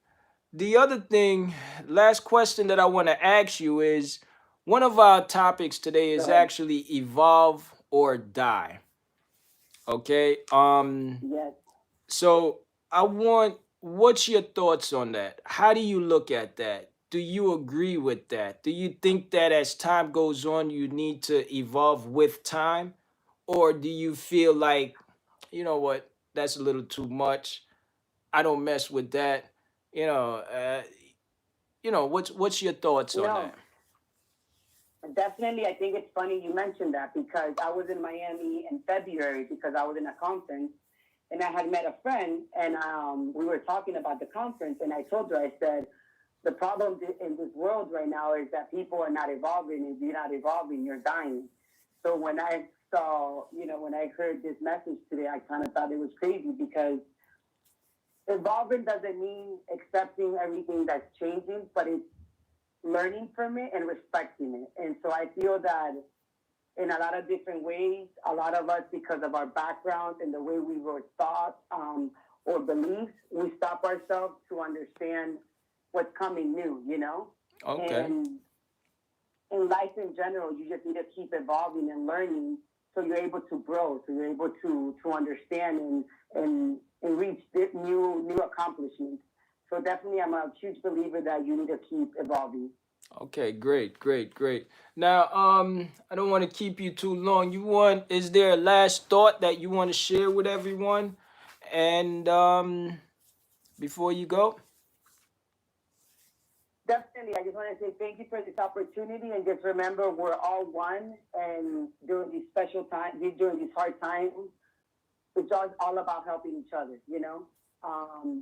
the other thing, last question that I want to ask you is one of our topics today Go is ahead. actually evolve or die. Okay. Yes. So I want, what's your thoughts on that? How do you look at that? Do you agree with that? Do you think that as time goes on, you need to evolve with time? Or do you feel like, you know what, that's a little too much. I don't mess with that. You know, what's your thoughts on No, that? definitely. I think it's funny you mentioned that because I was in Miami in February because I was in a conference and I had met a friend and we were talking about the conference and I told her, I said, the problem in this world right now is that people are not evolving. If you're not evolving, you're dying. So when I saw, when I heard this message today, I kind of thought it was crazy because evolving doesn't mean accepting everything that's changing, but it's learning from it and respecting it. And so I feel that in a lot of different ways, a lot of us, because of our backgrounds and the way we were taught or beliefs, we stop ourselves to understand what's coming new. Okay. And in life in general, you just need to keep evolving and learning so you're able to grow, so you're able to understand and reach new accomplishments. So definitely, I'm a huge believer that you need to keep evolving. Okay, great, great, great. Now, I don't want to keep you too long. Is there a last thought that you want to share with everyone? And before you go? Definitely, I just want to say thank you for this opportunity, and just remember we're all one. And during these special times, during these hard times, it's all about helping each other.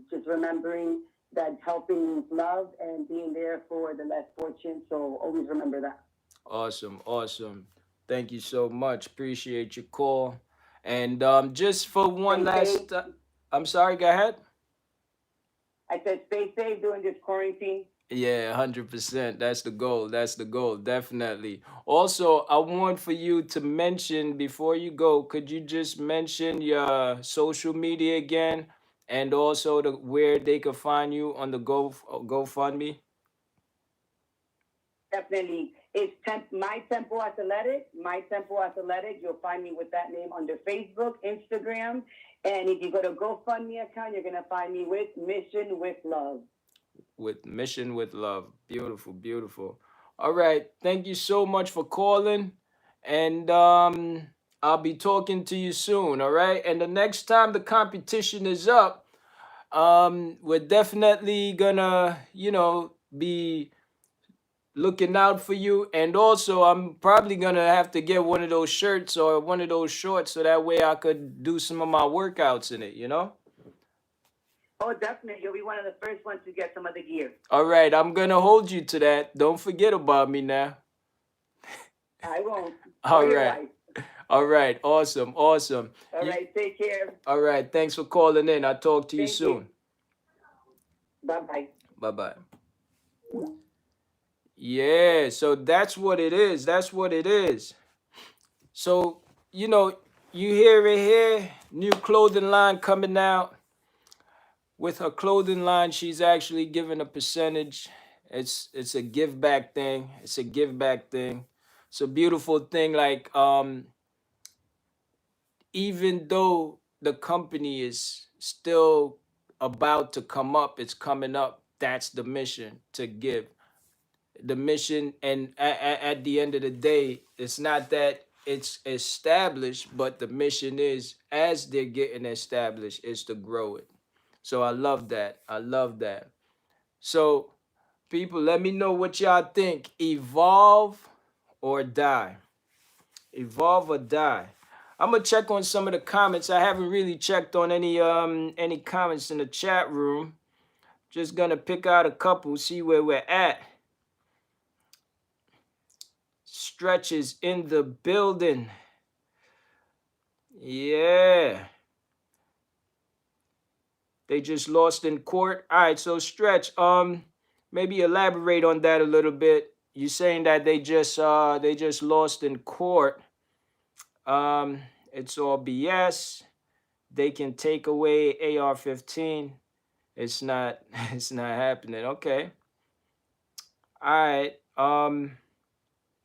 Just remembering that helping means love and being there for the less fortunate. So always remember that. Awesome, awesome. Thank you so much. Appreciate your call. And just for one Stay safe. last, I'm sorry, go ahead. I said stay safe during this quarantine. Yeah, 100%. That's the goal. That's the goal. Definitely. Also, I want for you to mention before you go, could you just mention your social media again and also where they could find you on the GoFundMe? Definitely. It's My Tempo Athletic. My Tempo Athletic. You'll find me with that name under Facebook, Instagram. And if you go to GoFundMe account, you're going to find me with Mission with Love. With Mission with Love. Beautiful, beautiful. All right. Thank you so much for calling. And I'll be talking to you soon. All right. And the next time the competition is up, we're definitely gonna, be looking out for you. And also, I'm probably gonna have to get one of those shirts or one of those shorts so that way I could do some of my workouts in it. Oh, definitely. You'll be one of the first ones to get some of the gear. All right, I'm gonna hold you to that. Don't forget about me now. I won't. Or All your right. wife. All right. Awesome. Awesome. All right. Take care. All right. Thanks for calling in. I'll talk to you Thank you. soon. Bye bye. Bye bye. Yeah. So that's what it is. That's what it is. So, you hear it here. New clothing line coming out. With her clothing line, she's actually giving a percentage. It's a give back thing. It's a give back thing. It's a beautiful thing. Like even though the company is still about to come up, it's coming up. That's the mission, to give. The mission, and at the end of the day, it's not that it's established, but the mission is, as they're getting established, is to grow it. So I love that. I love that. So people, let me know what y'all think. Evolve or die? Evolve or die? I'm gonna check on some of the comments. I haven't really checked on any comments in the chat room. Just gonna pick out a couple, see where we're at. Stretch is in the building. Yeah. They just lost in court. All right, so Stretch, maybe elaborate on that a little bit. You're saying that they just lost in court. It's all BS. They can take away AR-15. It's not it's not happening. Okay. All right.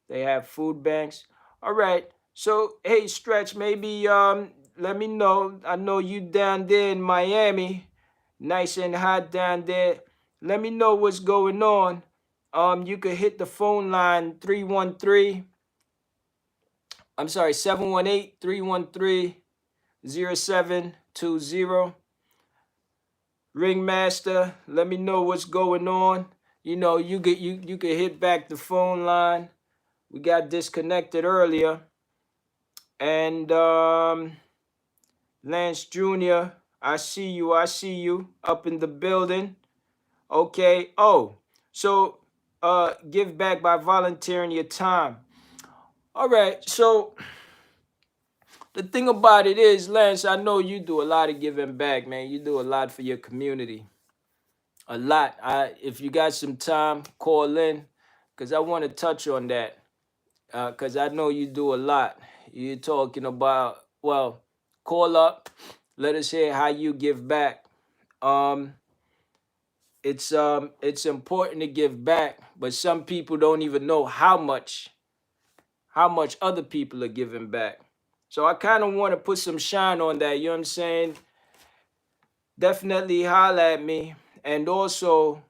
They have food banks. All right. So hey, Stretch, maybe let me know. I know you down there in Miami, nice and hot down there. Let me know what's going on. You could hit the phone line 313. I'm sorry, 718-313-0720. Ringmaster, let me know what's going on. You know, you could hit back the phone line. We got disconnected earlier. And Lance Jr., I see you up in the building. Okay. Oh, so give back by volunteering your time. All right. So the thing about it is, Lance, I know you do a lot of giving back, man. You do a lot for your community. A lot. If you got some time, call in, because I want to touch on that. Because I know you do a lot. You're talking about, well, call up. Let us hear how you give back. Um, it's important to give back, but some people don't even know how much other people are giving back. So I kind of want to put some shine on that. You know what I'm saying? Definitely holla at me. And also,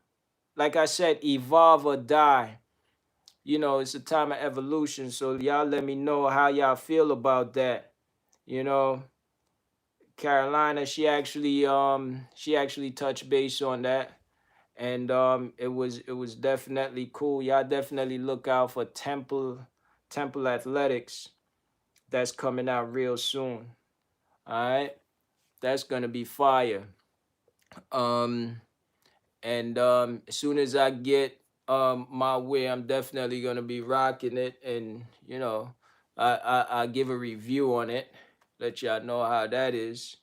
like I said, evolve or die. You know, it's a time of evolution. So y'all let me know how y'all feel about that. You know, Carolina, she actually touched base on that. And it was definitely cool. Y'all definitely look out for Temple Athletics. That's coming out real soon. All right. That's gonna be fire. Um and as soon as I get my way, I'm definitely gonna be rocking it, and you know, I give a review on it, let y'all know how that is,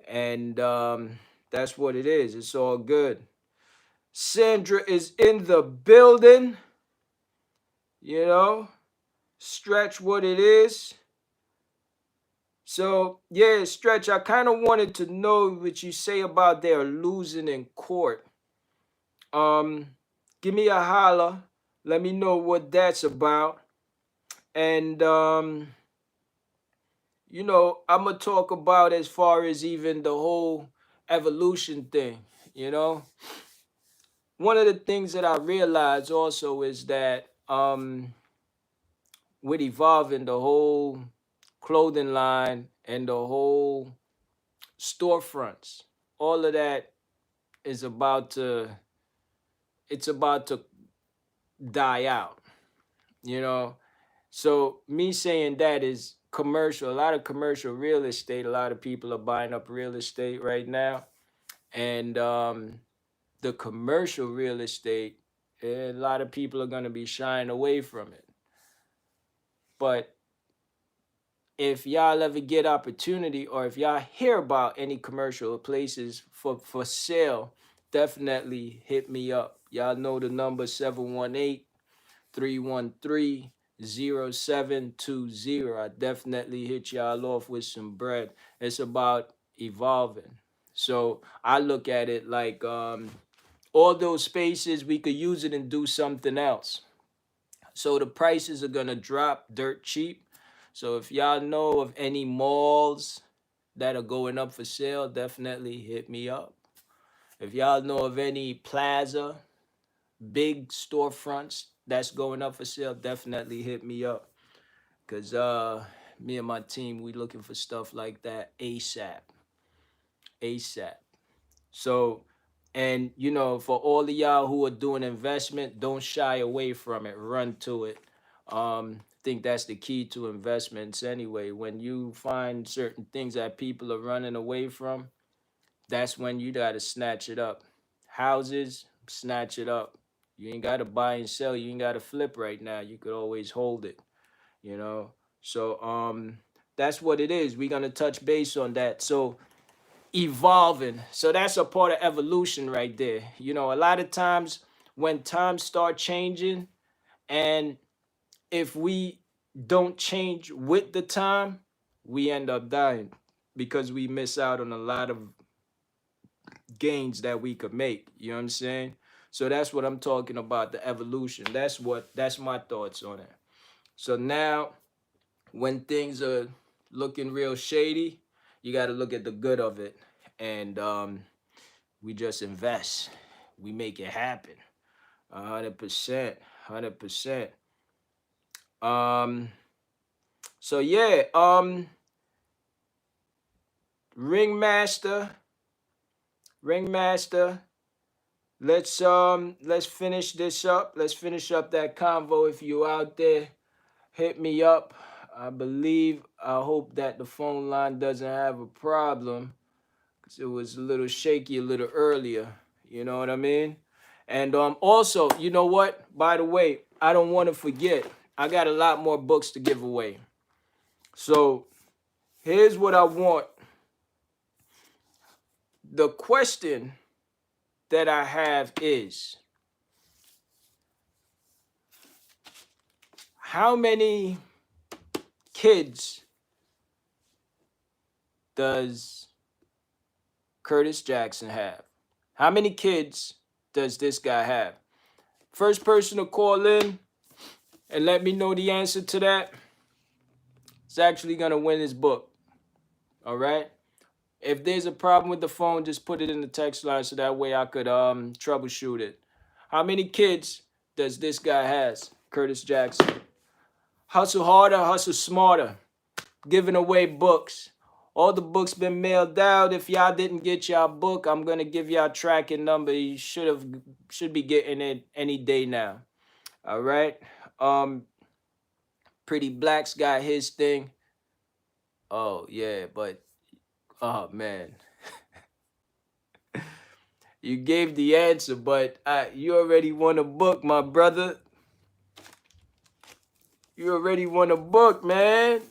and that's what it is. It's all good. Sandra is in the building. You know, Stretch what it is. So yeah, Stretch. I kind of wanted to know what you say about their losing in court. Um, Give me a holler. Let me know what that's about. And you know, I'm gonna talk about as far as even the whole evolution thing. You know, one of the things that I realized also is that with evolving the whole clothing line and the whole storefronts, all of that is about to die out. You know, so me saying that is commercial. A lot of commercial real estate. A lot of people are buying up real estate right now, and the commercial real estate, a lot of people are going to be shying away from it. But if y'all ever get opportunity, or if y'all hear about any commercial places for sale, definitely hit me up. Y'all know the number 718-313-0720. I definitely hit y'all off with some bread. It's about evolving. So I look at it like all those spaces, we could use it and do something else. So the prices are gonna drop dirt cheap. So if y'all know of any malls that are going up for sale, definitely hit me up. If y'all know of any plaza, big storefronts that's going up for sale, definitely hit me up. Cause me and my team, we looking for stuff like that ASAP. ASAP. So, and you know, for all of y'all who are doing investment, don't shy away from it. Run to it. I think that's the key to investments anyway. When you find certain things that people are running away from, that's when you gotta snatch it up. Houses, snatch it up. You ain't got to buy and sell. You ain't got to flip right now. You could always hold it, you know. So that's what it is. We're gonna touch base on that. So evolving. So that's a part of evolution right there. You know, a lot of times when times start changing, and if we don't change with the time, we end up dying because we miss out on a lot of gains that we could make. You know what I'm saying? So that's what I'm talking about, the evolution. That's my thoughts on it. So now when things are looking real shady, you got to look at the good of it. And we just invest. We make it happen. 100%. 100%. Um, so yeah, Ringmaster, Ringmaster, let's finish this up. Let's finish up that convo. If you out there, hit me up. I hope that the phone line doesn't have a problem, because it was a little shaky a little earlier. You know what I mean? And also, you know what? By the way, I don't want to forget. I got a lot more books to give away. So here's what I want. The question that I have is, how many kids does Curtis Jackson have? How many kids does this guy have? First person to call in and let me know the answer to that is actually going to win this book. All right? If there's a problem with the phone, just put it in the text line so that way I could troubleshoot it. How many kids does this guy has? Curtis Jackson. Hustle harder, hustle smarter. Giving away books. All the books been mailed out. If y'all didn't get y'all book, I'm gonna give y'all tracking number. You should be getting it any day now. All right. Pretty Black's got his thing. Oh yeah, but oh man. You gave the answer, but you already won a book, my brother. You already won a book, man.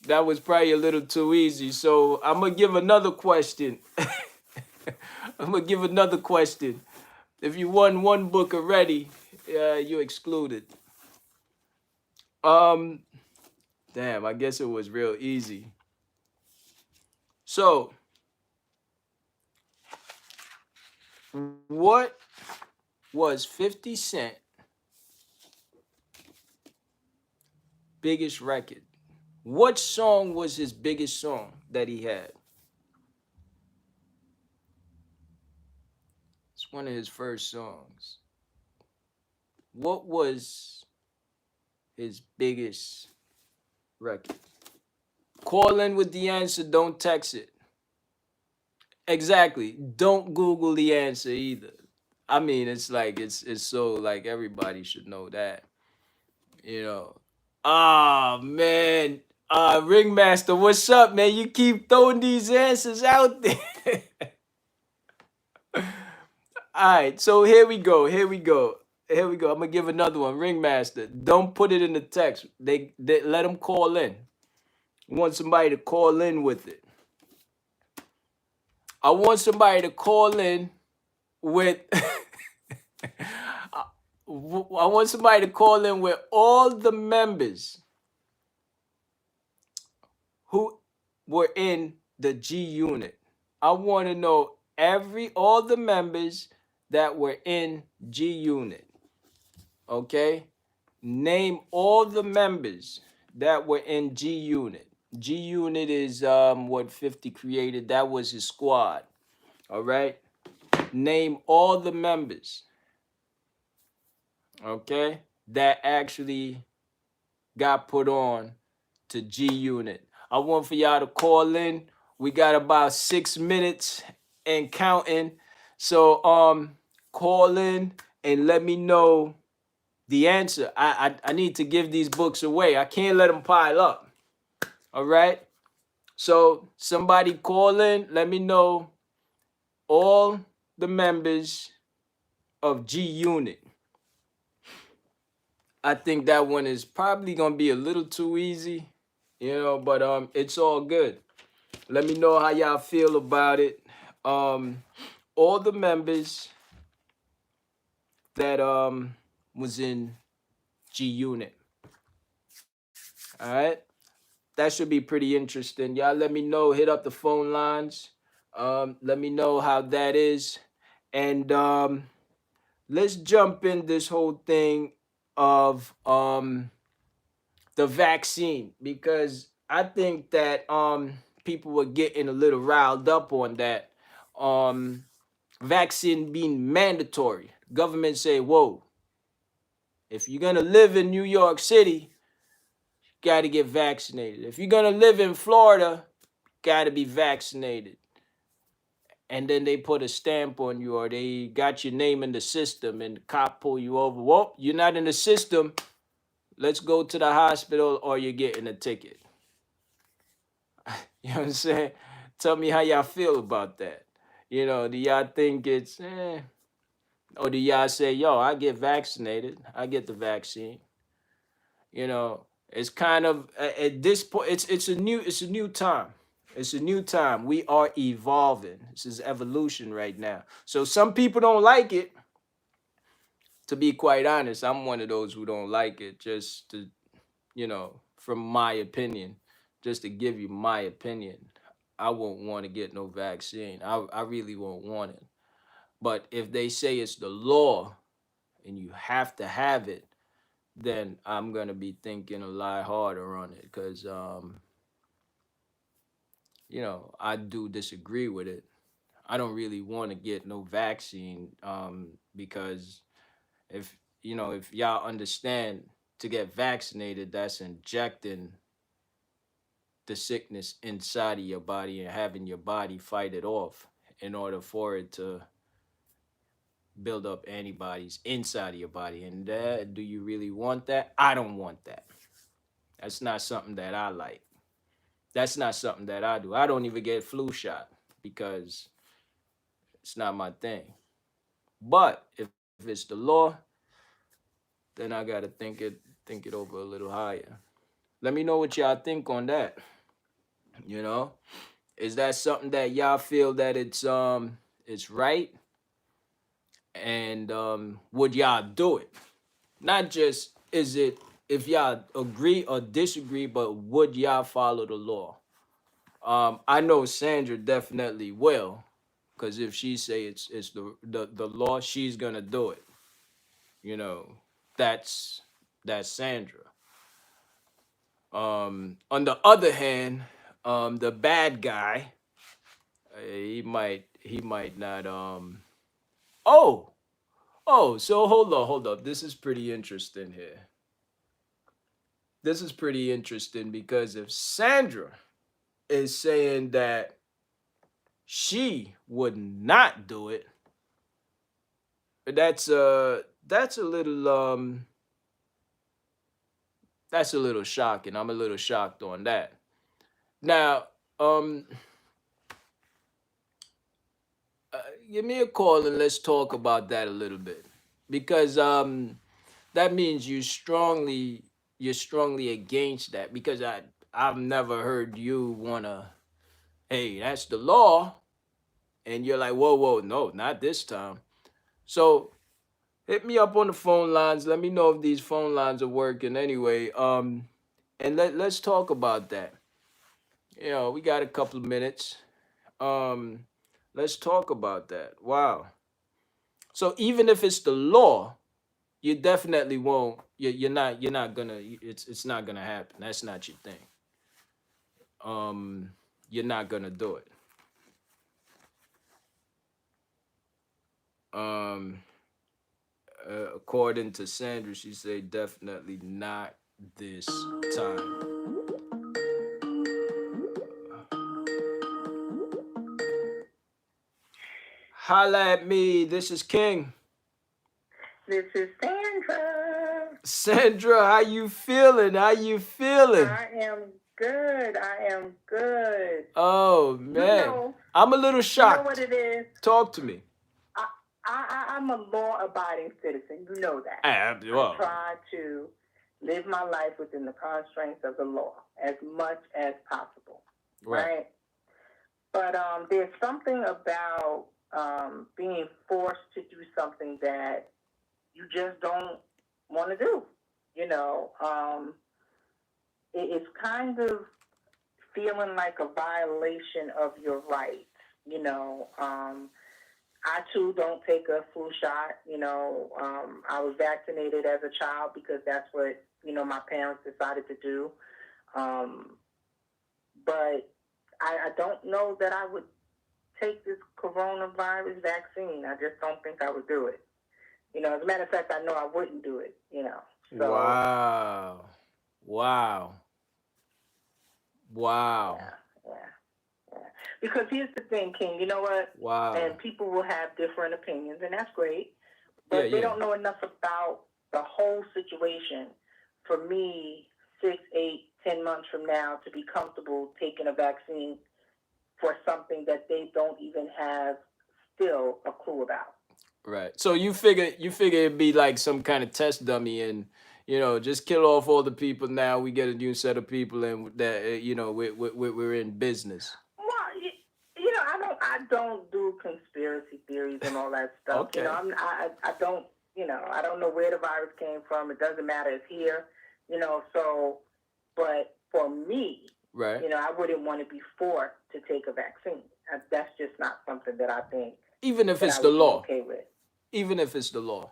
That was probably a little too easy. So I'm gonna give another question. I'm gonna give another question. If you won one book already, you excluded. Um, damn, I guess it was real easy. So, what was 50 Cent biggest record? What song was his biggest song that he had? It's one of his first songs. What was his biggest record? Call in with the answer, don't text it. Exactly. Don't Google the answer either. I mean, it's like it's so like everybody should know that. You know. Ah man. Ringmaster, what's up, man? You keep throwing these answers out there. Alright, so here we go. Here we go. Here we go. I'm gonna give another one. Ringmaster. Don't put it in the text. They let them call in. I want somebody to call in with it. I want somebody to call in with I want somebody to call in with all the members who were in the G unit. I want to know all the members that were in G unit. Okay? Name all the members that were in G unit. G unit is what 50 created. That was his squad. All right? Name all the members. Okay? That actually got put on to G Unit. I want for y'all to call in. We got about 6 minutes and counting. So call in and let me know the answer. I need to give these books away. I can't let them pile up. All right? So somebody call in, let me know all the members of G Unit. I think that one is probably gonna be a little too easy, but it's all good. Let me know how y'all feel about it. All the members that was in G Unit. All right. That should be pretty interesting. Y'all let me know. Hit up the phone lines. Let me know how that is. And let's jump in this whole thing of the vaccine, because I think that people were getting a little riled up on that vaccine being mandatory. Government say, whoa, if you're gonna live in New York City, you gotta get vaccinated. If you're gonna live in Florida, gotta be vaccinated. And then they put a stamp on you, or they got your name in the system, and the cop pull you over. Well, you're not in the system. Let's go to the hospital, or you're getting a ticket. You know what I'm saying? Tell me how y'all feel about that. Do y'all think it's or do y'all say, yo, I get vaccinated, I get the vaccine? It's kind of at this point, it's a new time. It's a new time. We are evolving. This is evolution right now. So some people don't like it. To be quite honest, I'm one of those who don't like it. Just to, from my opinion, just to give you my opinion, I won't want to get no vaccine. I really won't want it. But if they say it's the law and you have to have it, then I'm gonna be thinking a lot harder on it, because I do disagree with it. I don't really want to get no vaccine, because if y'all understand, to get vaccinated, that's injecting the sickness inside of your body and having your body fight it off in order for it to build up antibodies inside of your body. And do you really want that? I don't want that. That's not something that I like. That's not something that I do. I don't even get flu shot because it's not my thing. But if it's the law, then I gotta think it over a little higher. Let me know what y'all think on that. You know, is that something that y'all feel that it's right? And would y'all do it? Not just is it, if y'all agree or disagree, but would y'all follow the law? I know Sandra definitely will, because if she say it's the law, she's gonna do it. You know, that's Sandra. On the other hand, the bad guy, he might not. Oh, so hold up. This is pretty interesting here. This is pretty interesting, because if Sandra is saying that she would not do it, that's a little shocking. I'm a little shocked on that. Now, give me a call and let's talk about that a little bit, because that means you're strongly against that, because I've never heard you wanna, hey, that's the law, and you're like, whoa, no, not this time. So hit me up on the phone lines. Let me know if these phone lines are working anyway. And let's talk about that. We got a couple of minutes. Um, let's talk about that. Wow. So even if it's the law, you definitely won't. You're not gonna. It's not gonna happen. That's not your thing. You're not gonna do it. Um, according to Sandra, she said definitely not this time. Holla at me. This is King. This is Sandra. Sandra, how you feeling? How you feeling? I am good. I am good. Oh man, I'm a little shocked. You know what it is? Talk to me. I'm a law-abiding citizen. You know that. I Well, try to live my life within the constraints of the law as much as possible, right, right? But there's something about being forced to do something that you just don't want to do. You know, it's kind of feeling like a violation of your rights. You know, I too don't take a flu shot. You know, I was vaccinated as a child because that's what my parents decided to do. Um, but I don't know that I would take this coronavirus vaccine. I just don't think I would do it. As a matter of fact, I know I wouldn't do it. So wow, wow, wow, yeah, yeah. Yeah. Because here's the thing, King. You know what? wow. And people will have different opinions, and that's great. Yeah, But they yeah. don't know enough about the whole situation for me, 6, 8, 10 months from now, to be comfortable taking a vaccine for something that they don't even have still a clue about. Right. So you figure it'd be like some kind of test dummy, and just kill off all the people. Now we get a new set of people, and that we're in business. Well, I don't do conspiracy theories and all that stuff. Okay. I don't, I don't know where the virus came from. It doesn't matter. It's here. So, but for me, Right. I wouldn't want to be forced to take a vaccine. That's just not something that I think Even if that it's I the would be law. okay with. Even if it's the law.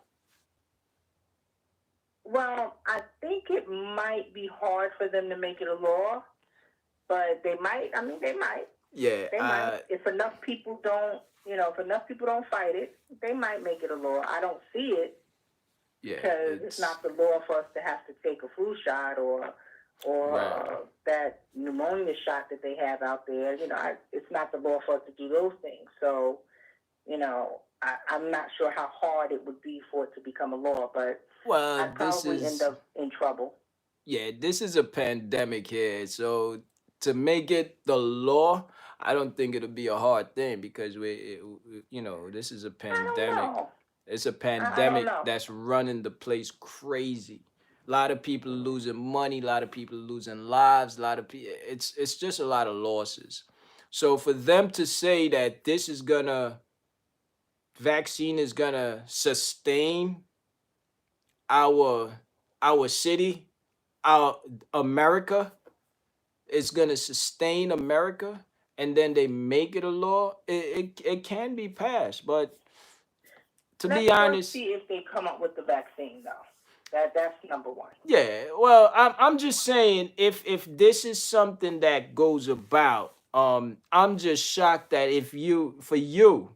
Well, I think it might be hard for them to make it a law, but they might. I mean, they might. Yeah. They might. If enough people don't fight it, they might make it a law. I don't see it Yeah. because it's It's not the law for us to have to take a flu shot or right. that pneumonia shot that they have out there. It's not the law for us to do those things. So, I'm not sure how hard it would be for it to become a law, but Well, I'd probably end up in trouble. this is a pandemic here. So to make it the law, I don't think it'll be a hard thing because this is a I don't pandemic. know. It's a I don't pandemic know. that's running the place crazy. A lot of people losing money, a lot of people losing lives, a lot of people. It's just a lot of losses. So for them to say that this is gonna vaccine is gonna sustain our city, our America, it's gonna sustain America, and then they make it a law, it can be passed. But to Let's be first honest, see if they come up with the vaccine, though. That's number one. yeah, well, I'm just saying if this is something that goes about, I'm just shocked that if you for you,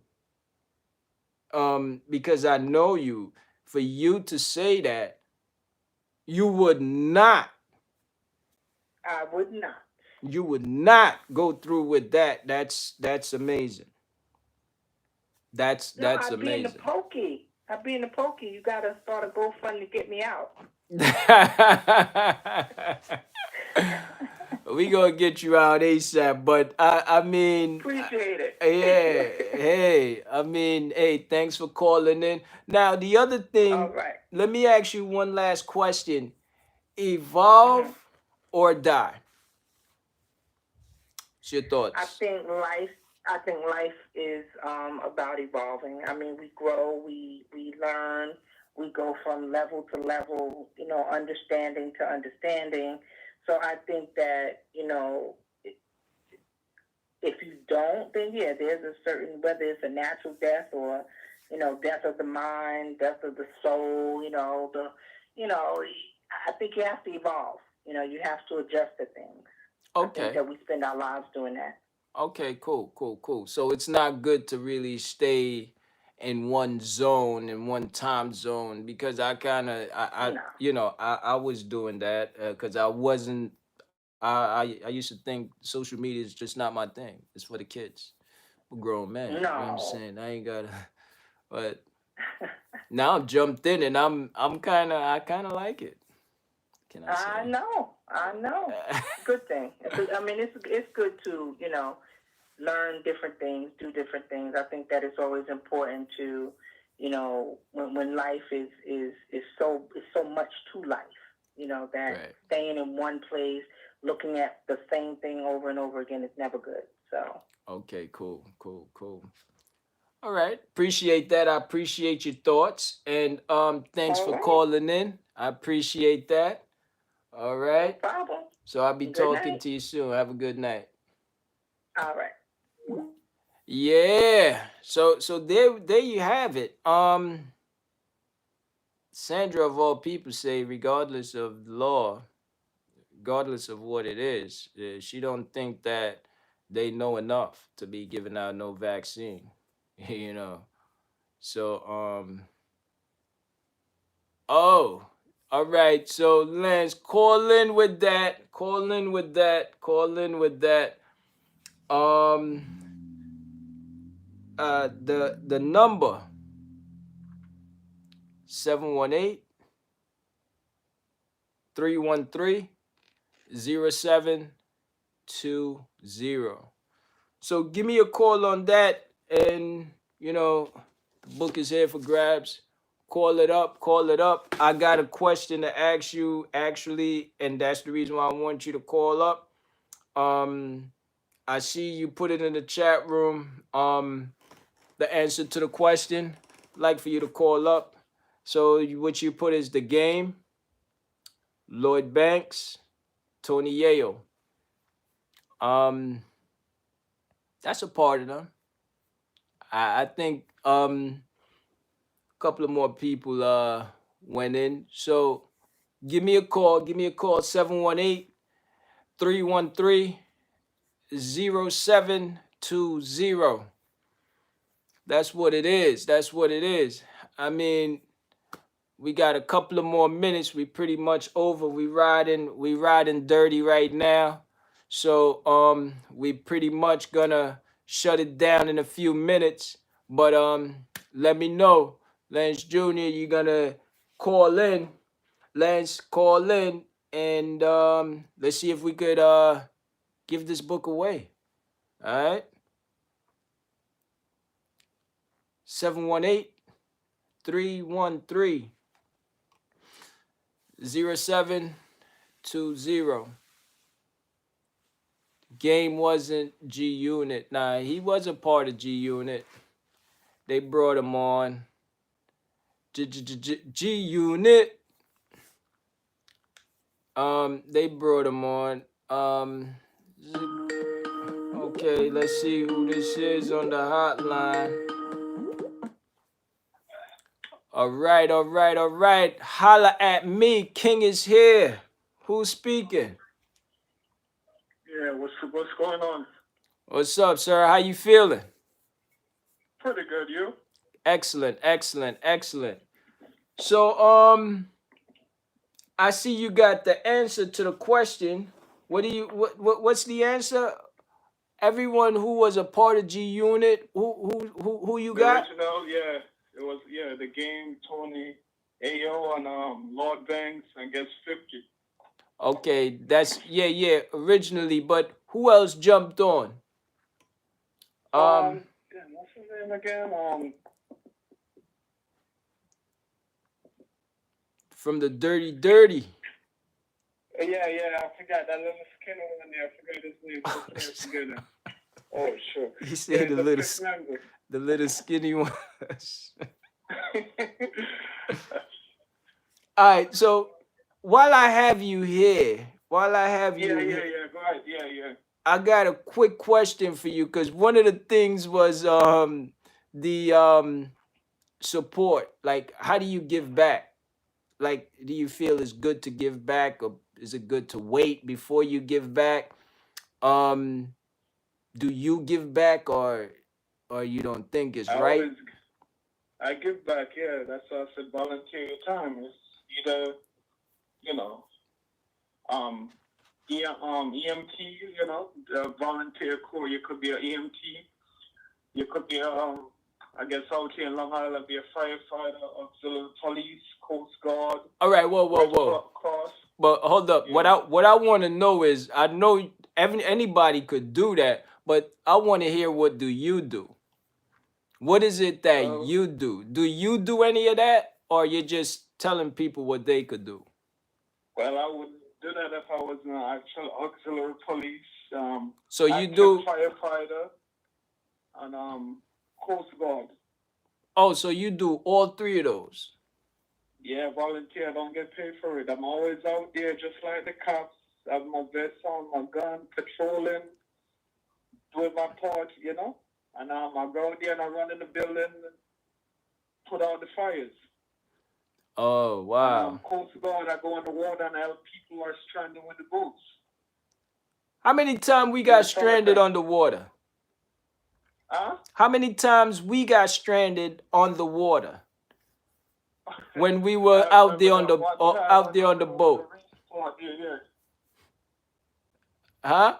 because I know you, for you to say that you would not I would not. go through with that. That's amazing. No, That's I'd be in the amazing. pokey. I'd be in the pokey. You got to start a GoFundMe to get me out. We gonna get you out ASAP, but I mean, Appreciate it. yeah, hey, I mean, hey, thanks for calling in. Now, the other All thing, right. let me ask you one last question: Mm-hmm. evolve or die? What's your I thoughts? think life. I think life is about evolving. I mean, we grow, we learn, we go from level to level. Understanding to understanding. So I think that if you don't, then yeah, there's a certain, whether it's a natural death or death of the mind, death of the soul. You know, I think you have to evolve. You have to adjust to things. I think Okay. that we spend our lives doing that. Okay, cool, cool, cool. So it's not good to really stay in one zone, in one time zone, because I kind of, No, I was doing that because I wasn't, I used to think social media is just not my thing. It's for the kids, for grown men. You know what I'm no. saying? I ain't gotta, but now I'm jumped in and I kind of like it. Can I I say? know, I know. It's a good thing. I mean, it's good to learn different things, do different things. I think that it's always important to when life is so much to life, that Right. staying in one place, looking at the same thing over and over again is never good. So, Okay, cool, cool, cool. All right. Appreciate that. I appreciate your thoughts. And thanks all for right, calling in. I appreciate that. All no right. problem. So I'll be Good talking night. to you soon. Have a good night. All right. Yeah. So there you have it. Sandra of all people say, regardless of the law, regardless of what it is, she don't think that they know enough to be giving out no vaccine. you know. So oh, all right. So Lance, call in with that. Call in with that. Call in with that. Um the number 718-313-0720. So give me a call on that, and the book is here for grabs. Call it up, call it up. I got a question to ask you actually, and that's the reason why I want you to call up. I see you put it in the chat room. The answer to the question. I'd like for you to call up. So what you put is the game, Lloyd Banks, Tony Yeo. That's a part of them. I think a couple of more people went in. So give me a call. Give me a call, 718-313-0720. That's what it is. That's what it is. I mean, we got a couple of more minutes. We pretty much over. We riding dirty right now. So we pretty much gonna shut it down in a few minutes. But let me know, Lance Jr., you gonna call in. Lance, call in, and let's see if we could give this book away. All right. 718-313-0720. Game wasn't G Unit. Nah, he was a part of G Unit. They brought him on. G Unit. They brought him on. Okay, let's see who this is on the hotline. All right, all right, all right. Holla at me. King is here. Who's speaking? Yeah, what's going on? What's up, sir? How you feeling? Pretty good, you? Excellent, excellent, excellent. So, I see you got the answer to the question. What's the answer? Everyone who was a part of G Unit, who you The got? original, yeah. It was the game Tony Ayo and Lord Banks and gets 50. Okay, that's yeah, originally, but who else jumped on? Damn, what's his name again? From the Dirty Dirty. Yeah, I forgot that little skinny one there. I forgot his name. I forget him. Oh, sure. You say Yeah, the little skinny one. All right, so while I have you here, Go ahead. Yeah. I got a quick question for you, because one of the things was the support. Like, how do you give back? Like, do you feel it's good to give back, or is it good to wait before you give back? Um, do you give back, or you don't think it's right? I give back. Yeah, that's why I said volunteer your time. It's either you know um EMT, the volunteer corps. You could be an EMT. You could be I guess out here in Long Island, be a firefighter, auxiliary police, Coast Guard. All right, whoa. Cross. But hold up. Yeah. What I want to know is, I know anybody could do that, but I want to hear, what do you do? What is it that Uh, you do? Do you do any of that, or you're just telling people what they could do? well, I would do that if I was an actual auxiliary police, So you active do. firefighter, and Coast Guard. Oh, so you do all three of those. Yeah, volunteer. I don't get paid for it. I'm always out there, just like the cops. I have my vest on, my gun, patrolling, doing my part, you know. And I go out there and I run in the building, and put out the fires. Oh And wow. Coast Guard, I go in the water and help people who are stranded with the boats How many times we in got the stranded summertime. on the water? Huh? How many times we got stranded on the water when we were I out remember there on that the one time out when there I on went the over the boat? reef part. Yeah, yeah. Huh?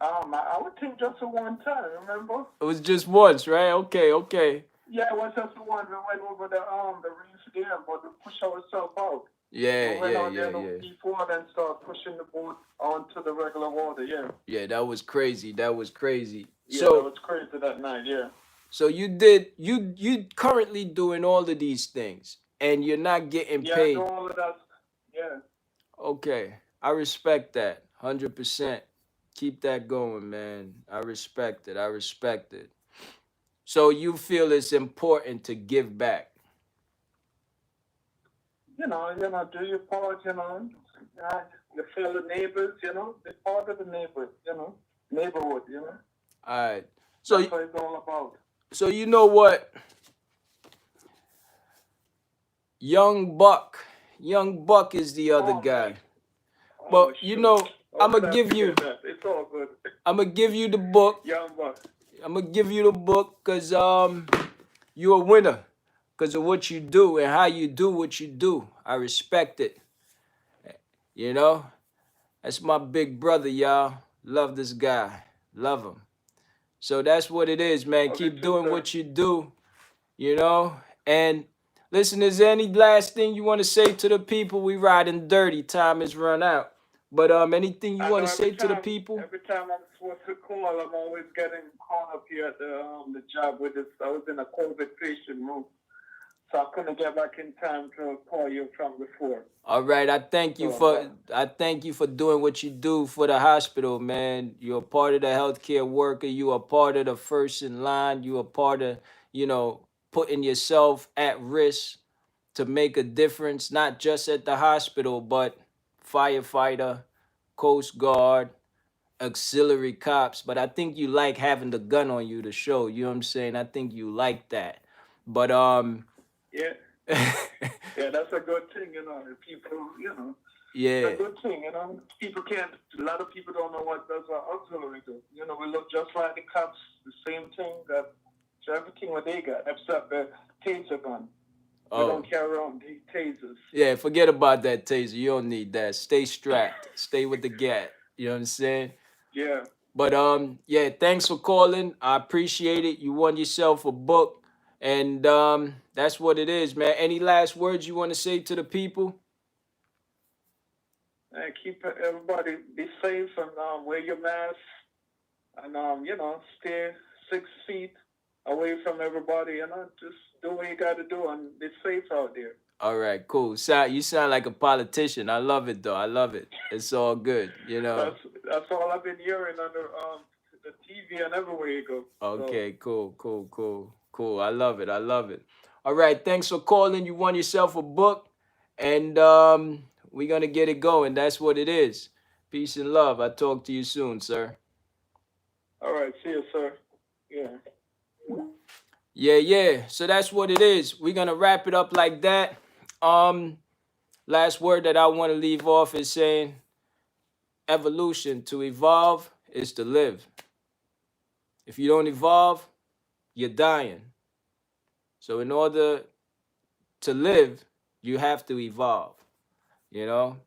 I would think just the one time. Remember? It was just once, right? Okay, okay. Yeah, it was just the one. We went over the reef there, but we pushed ourselves out. Yeah, We went yeah, out there yeah, in the yeah. deep water and started pushing the boat onto the regular water. Yeah. Yeah, that was crazy. That was crazy. Yeah, that So, was crazy that night. Yeah. so you currently doing all of these things and you're not getting Yeah, I do paid. all of that. Yeah. Okay. I respect that. 100%. Keep that going, man. I respect it. I respect it. So you feel it's important to give back. Do your part, your fellow neighbors, they're part of the neighborhood, All right. So That's what it's all about. so you know what? Young Buck. Young Buck is the other Oh, man. guy. Oh, But you shoot. know, How could I forget that? It's all good. I'm gonna give you the book. Young buck. I'm gonna give you the book cuz you're a winner cuz of what you do and how you do what you do. I respect it. You know? That's my big brother, y'all. Love this guy. Love him. So that's what it is, man. Love you Keep too, doing sir. what you do, you know? And listen, is there any last thing you want to say to the people? We riding dirty. Time is run out. But anything you I want know to say to the people? every time I'm supposed to call, I'm always getting caught up here at the job with this. I was in a COVID patient room, so I couldn't get back in time to call you from before. All right, So, I thank you for doing what you do for the hospital, man. You're a part of the healthcare worker. You are part of the first in line. You are part of, putting yourself at risk to make a difference, not just at the hospital, but firefighter, Coast Guard, auxiliary cops. But I think you like having the gun on you to show. You know what I'm saying? I think you like that. But yeah, yeah, that's a good thing, People, it's yeah. a good thing, People can't. A lot of people don't know what does an auxiliary do. We look just like the cops. The same thing that everything what they got, except the taser gun. We Oh. don't carry around the tasers. Yeah, forget about that taser. You don't need that. Stay strapped. Stay with the gat. You know what I'm saying? Yeah. But yeah, thanks for calling. I appreciate it. You won yourself a book. And that's what it is, man. Any last words you want to say to the people? And keep everybody be safe and wear your mask and stay 6 feet away from everybody. Just do what you got to do and be safe out there. All right, cool. You sound like a politician. I love it though. I love it. It's all good, you know. That's all I've been hearing on the TV and everywhere you go. Okay, cool. I love it. I love it. All right, thanks for calling. You won yourself a book, and we're gonna get it going. That's what it is. Peace and love. I talk to you soon, sir. All right, see you, sir. Yeah. Yeah. So that's what it is. We're gonna wrap it up like that. Last word that I want to leave off is saying evolution. To evolve is to live. If you don't evolve, you're dying. So in order to live, you have to evolve. You know,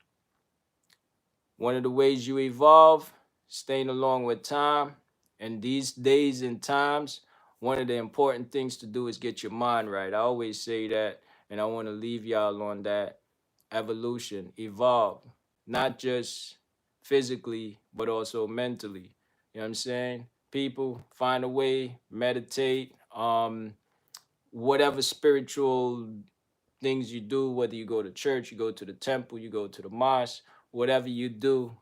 one of the ways you evolve, staying along with time. And these days and times, one of the important things to do is get your mind right. I always say that, and I want to leave y'all on that. Evolution, evolve, not just physically, but also mentally. You know what I'm saying? people, find a way, meditate. Whatever spiritual things you do, whether you go to church, you go to the temple, you go to the mosque, whatever you do,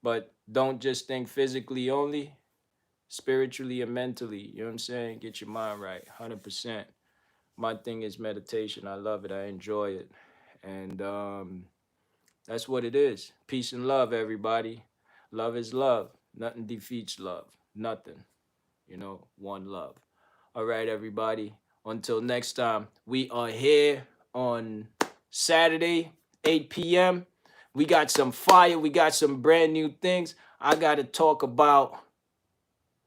but don't just think physically only, spiritually and mentally. You know what I'm saying? Get your mind right, 100%. My thing is meditation. I love it. I enjoy it. And that's what it is. Peace and love, everybody. Love is love. Nothing defeats love. Nothing. One love. All right, everybody. Until next time, we are here on Saturday, 8 p.m. We got some fire. We got some brand new things. I gotta talk about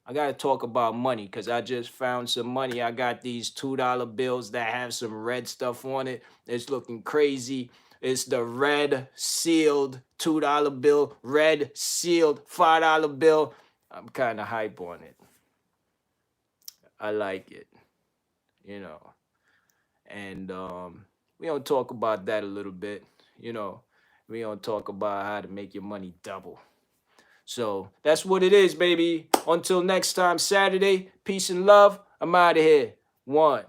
money because I just found some money. I got these $2 bills that have some red stuff on it. It's looking crazy. It's the red sealed $2 bill, red sealed $5 bill. I'm kind of hype on it. I like it, and we don't talk about that a little bit. We don't talk about how to make your money double. So that's what it is, baby. Until next time, Saturday. Peace and love. I'm out of here. One.